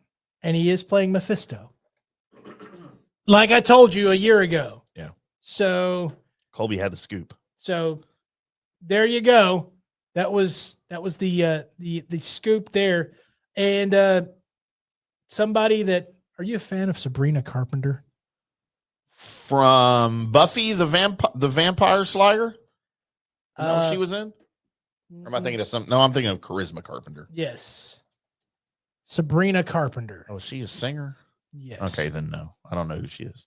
and he is playing Mephisto. Like I told you a year ago. Yeah. So Colby had the scoop. So there you go. That was the scoop there. And somebody that, are you a fan of Sabrina Carpenter? From Buffy the Vampire Slayer? No, she was in? Or am I thinking of something? No, I'm thinking of Charisma Carpenter. Yes. Sabrina Carpenter. Oh, is she a singer? Yes. Okay, then no. I don't know who she is.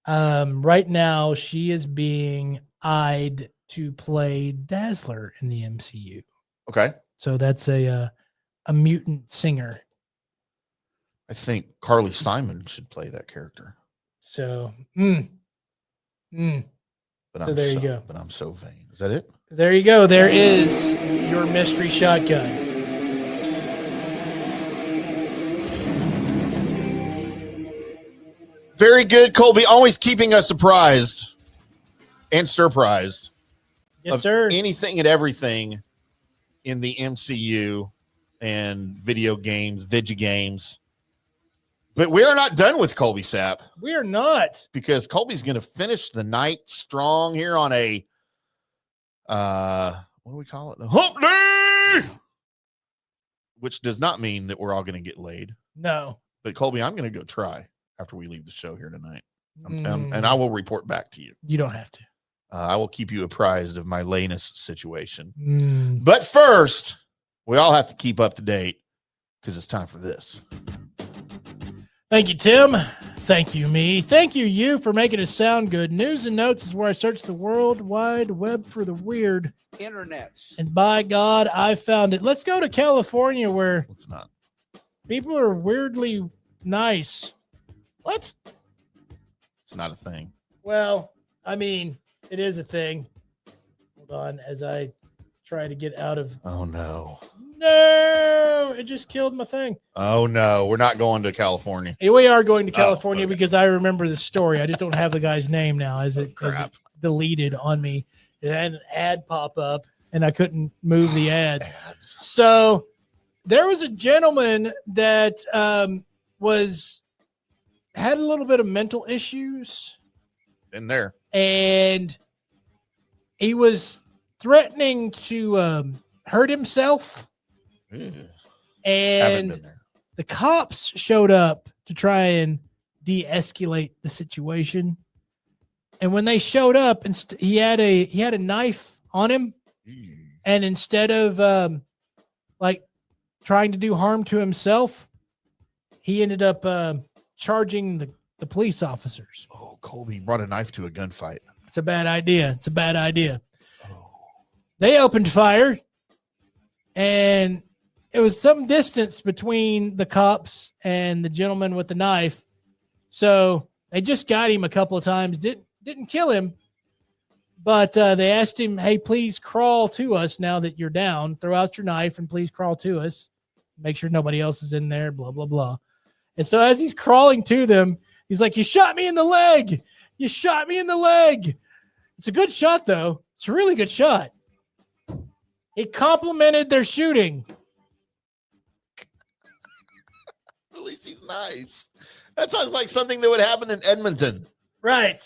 Right now, she is being eyed to play Dazzler in the MCU. Okay. So that's a mutant singer. I think Carly Simon should play that character. So, But So there you go. But I'm so vain. Is that it? there you go. There is your mystery shotgun. Very good, Colby. Always keeping us surprised and surprised. Yes, of sir. Anything and everything in the MCU and video games, video games. But we are not done with Colby Sapp, We are not. because Colby's going to finish the night strong here on a what do we call it? A hump day, which does not mean that we're all going to get laid. No. But Colby, I'm going to go try after we leave the show here tonight, and I will report back to you. You don't have to. I will keep you apprised of my layness situation. Mm. But first, we all have to keep up to date because it's time for this. Thank you, Tim. Thank you, me. Thank you, you, for making us sound good. News and Notes is where I search the World Wide Web for the weird. Internets. And by God, I found it. Let's go to California, where It's not. people are weirdly nice. What? It's not a thing. Well, I mean, it is a thing. Hold on, as I try to get out of. Oh no. No, it just killed my thing. Oh no. We're not going to California. We are going to California okay. because I remember the story. I just don't have the guy's name now, as it crap. deleted on me. It had an ad pop up, and I couldn't move the ad. Ads. So there was a gentleman that had a little bit of mental issues, In there. and he was threatening to hurt himself. Haven't And been there. the cops showed up to try and de-escalate the situation. And when they showed up, and he had a knife on him, and instead of like trying to do harm to himself, he ended up charging the police officers. Oh, Colby brought a knife to a gunfight. It's a bad idea. It's a bad idea. Oh. They opened fire, and it was some distance between the cops and the gentleman with the knife. So they just got him a couple of times. Didn't kill him, but they asked him, "Hey, please crawl to us now that you're down. Throw out your knife and please crawl to us. Make sure nobody else is in there, blah, blah, blah." And so as he's crawling to them, he's like, "You shot me in the leg. You shot me in the leg." It's a good shot, though. It's a really good shot. It complimented their shooting. At least he's nice. That sounds like something that would happen in Edmonton. Right.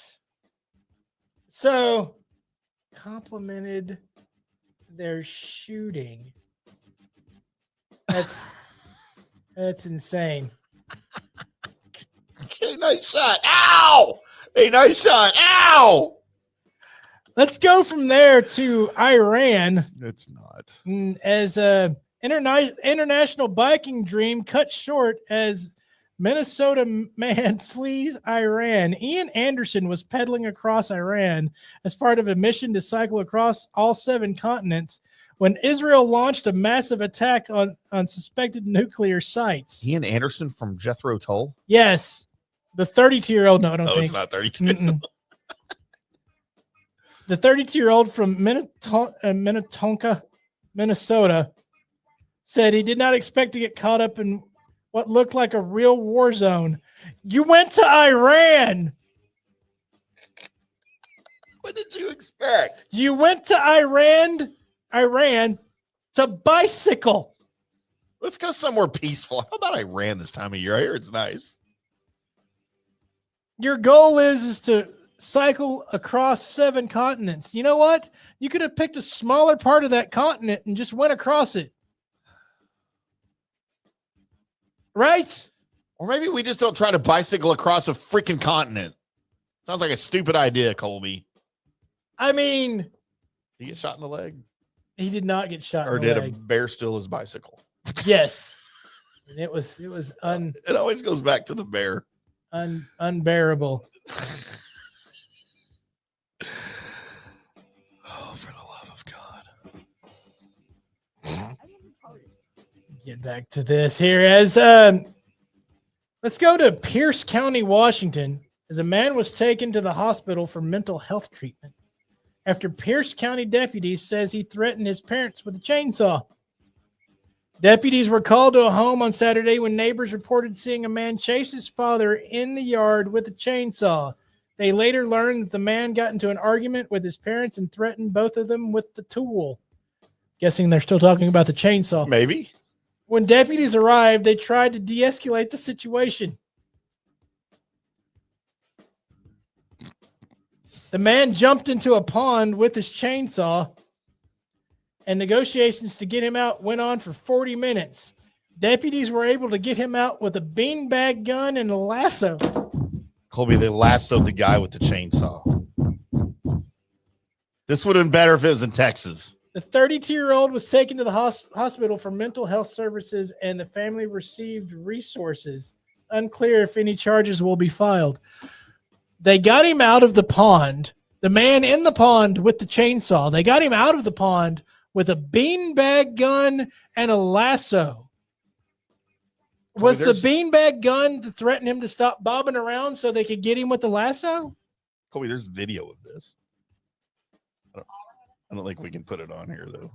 So, complimented their shooting. That's insane. Okay, nice shot. Ow! A nice shot. Ow! Let's go from there to Iran. It's not. As a international biking dream cut short as Minnesota man flees Iran. Ian Anderson was pedaling across Iran as part of a mission to cycle across all 7 continents when Israel launched a massive attack on suspected nuclear sites. Ian Anderson from Jethro Tull? Yes. The 32-year-old, no, I don't think. It's not 32. The 32-year-old from Minnetonka, Minnesota, said he did not expect to get caught up in what looked like a real war zone. You went to Iran. What did you expect? You went to Iran to bicycle. Let's go somewhere peaceful. How about Iran this time of year? I hear it's nice. Your goal is to cycle across 7 continents. You know what? You could have picked a smaller part of that continent and just went across it. Right? Or maybe we just don't try to bicycle across a freaking continent. Sounds like a stupid idea, Colby. I mean, Did he get shot in the leg? he did not get shot Or in the did a leg. bear steal his bicycle? Yes. And it was It always goes back to the bear. unbearable. Oh, for the love of God. Get back to this here as let's go to Pierce County, Washington, as a man was taken to the hospital for mental health treatment after Pierce County deputies says he threatened his parents with a chainsaw. Deputies were called to a home on Saturday when neighbors reported seeing a man chase his father in the yard with a chainsaw. They later learned that the man got into an argument with his parents and threatened both of them with the tool. Guessing they're still talking about the chainsaw. Maybe. When deputies arrived, they tried to de-escalate the situation. The man jumped into a pond with his chainsaw, and negotiations to get him out went on for 40 minutes. Deputies were able to get him out with a beanbag gun and a lasso. Colby, they lassoed the guy with the chainsaw. This would have been better if it was in Texas. The 32-year-old was taken to the hospital for mental health services, and the family received resources. Unclear if any charges will be filed. They got him out of the pond. The man in the pond with the chainsaw. They got him out of the pond with a beanbag gun and a lasso. Was the beanbag gun to threaten him to stop bobbing around so they could get him with the lasso? Colby, there's video of this. I don't think we can put it on here, though.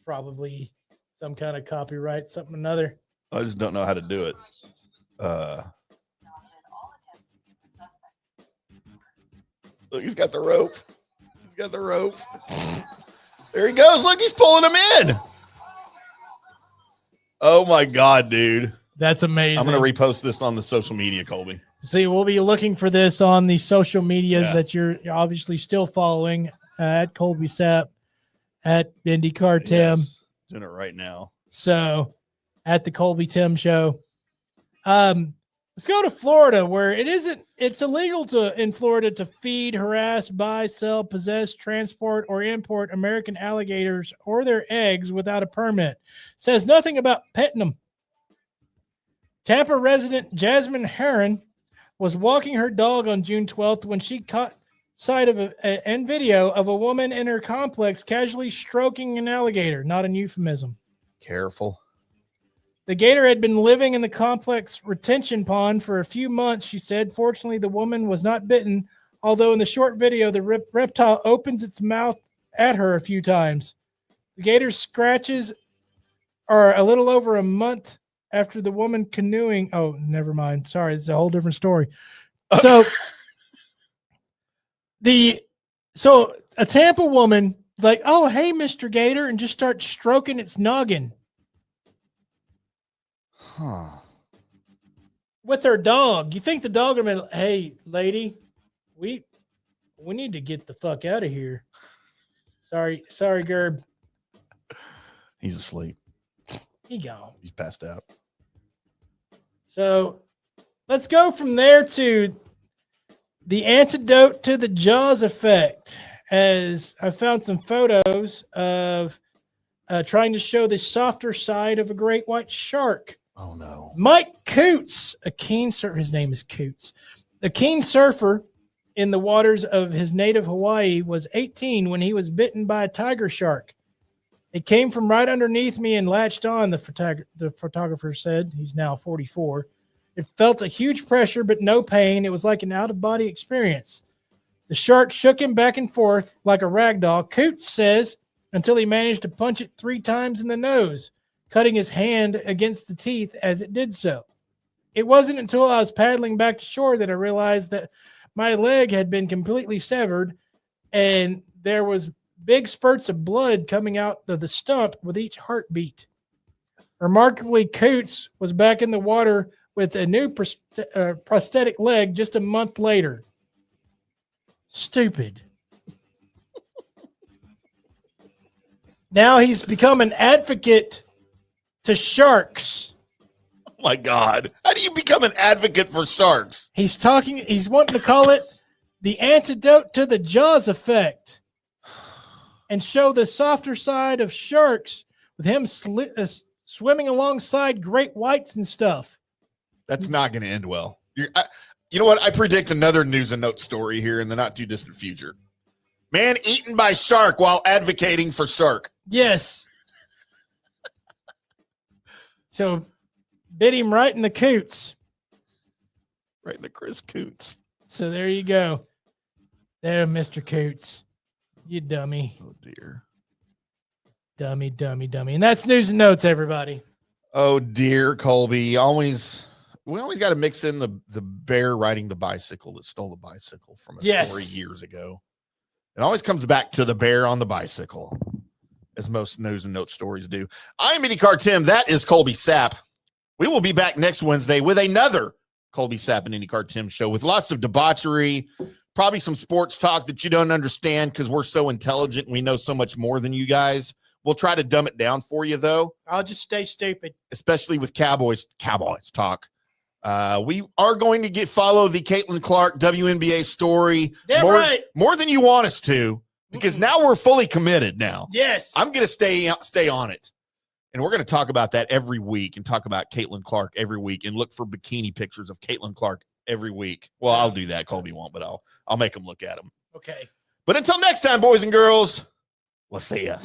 Probably some kind of copyright, something or another. I just don't know how to do it. Look, he's got the rope. He's got the rope. There he goes. Look, he's pulling him in. Oh, my God, dude. That's amazing. I'm going to repost this on the social media, Colby. See, we'll be looking for this on the social medias that you're obviously still following. At Colby Sapp, at IndyCarTim. Yes, doing it right now. So, at the Colby Tim Show. Let's go to Florida, where it's illegal in Florida to feed, harass, buy, sell, possess, transport, or import American alligators or their eggs without a permit. Says nothing about petting them. Tampa resident Jasmine Herron was walking her dog on June 12th when she caught sight of and video of a woman in her complex casually stroking an alligator, not a euphemism. Careful. The gator had been living in the complex retention pond for a few months, she said. Fortunately, the woman was not bitten, although in the short video, the reptile opens its mouth at her a few times. The gator's scratches are a little over a month after the woman canoeing. Oh, never mind. Sorry, it's a whole different story. So a Tampa woman is like, oh, hey, Mr. Gator, and just starts stroking its noggin. Huh. With her dog. You think the dog would be like, hey, lady, we need to get the fuck out of here. Sorry, Gerb. He's asleep. He gone. He's passed out. So let's go from there to the antidote to the Jaws effect, as I found some photos of trying to show the softer side of a great white shark. Oh, no. Mike Coots, his name is Coots, a keen surfer in the waters of his native Hawaii, was 18 when he was bitten by a tiger shark. It came from right underneath me and latched on, the photographer said. He's now 44. It felt a huge pressure, but no pain. It was like an out-of-body experience. The shark shook him back and forth like a rag doll, Coots says, until he managed to punch it 3 times in the nose, cutting his hand against the teeth as it did so. It wasn't until I was paddling back to shore that I realized that my leg had been completely severed and there was big spurts of blood coming out of the stump with each heartbeat. Remarkably, Coots was back in the water with a new prosthetic leg just a month later. Stupid. Now he's become an advocate to sharks. Oh my God. How do you become an advocate for sharks? He's wanting to call it the antidote to the Jaws effect and show the softer side of sharks with him swimming alongside great whites and stuff. That's not going to end well. You know what? I predict another news and note story here in the not too distant future. Man eaten by shark while advocating for shark. Yes. So bit him right in the coots. Right in the Chris Coots. So there you go. There, Mr. Coots. You dummy. Oh, dear. Dummy. And that's news and notes, everybody. Oh, dear, Colby. We always got to mix in the bear riding the bicycle that stole the bicycle from a story years ago. It always comes back to the bear on the bicycle, as most news and note stories do. I'm IndyCarTim. That is Colby Sapp. We will be back next Wednesday with another Colby Sapp and IndyCarTim show with lots of debauchery, probably some sports talk that you don't understand because we're so intelligent and we know so much more than you guys. We'll try to dumb it down for you, though. I'll just stay stupid. Especially with Cowboys talk. We are going to follow the Caitlin Clark WNBA story more than you want us to, because now we're fully committed now. Yes. I'm going to stay on it. And we're going to talk about that every week and talk about Caitlin Clark every week and look for bikini pictures of Caitlin Clark every week. Well, I'll do that. Colby won't, but I'll make them look at them. Okay. But until next time, boys and girls, we'll see ya.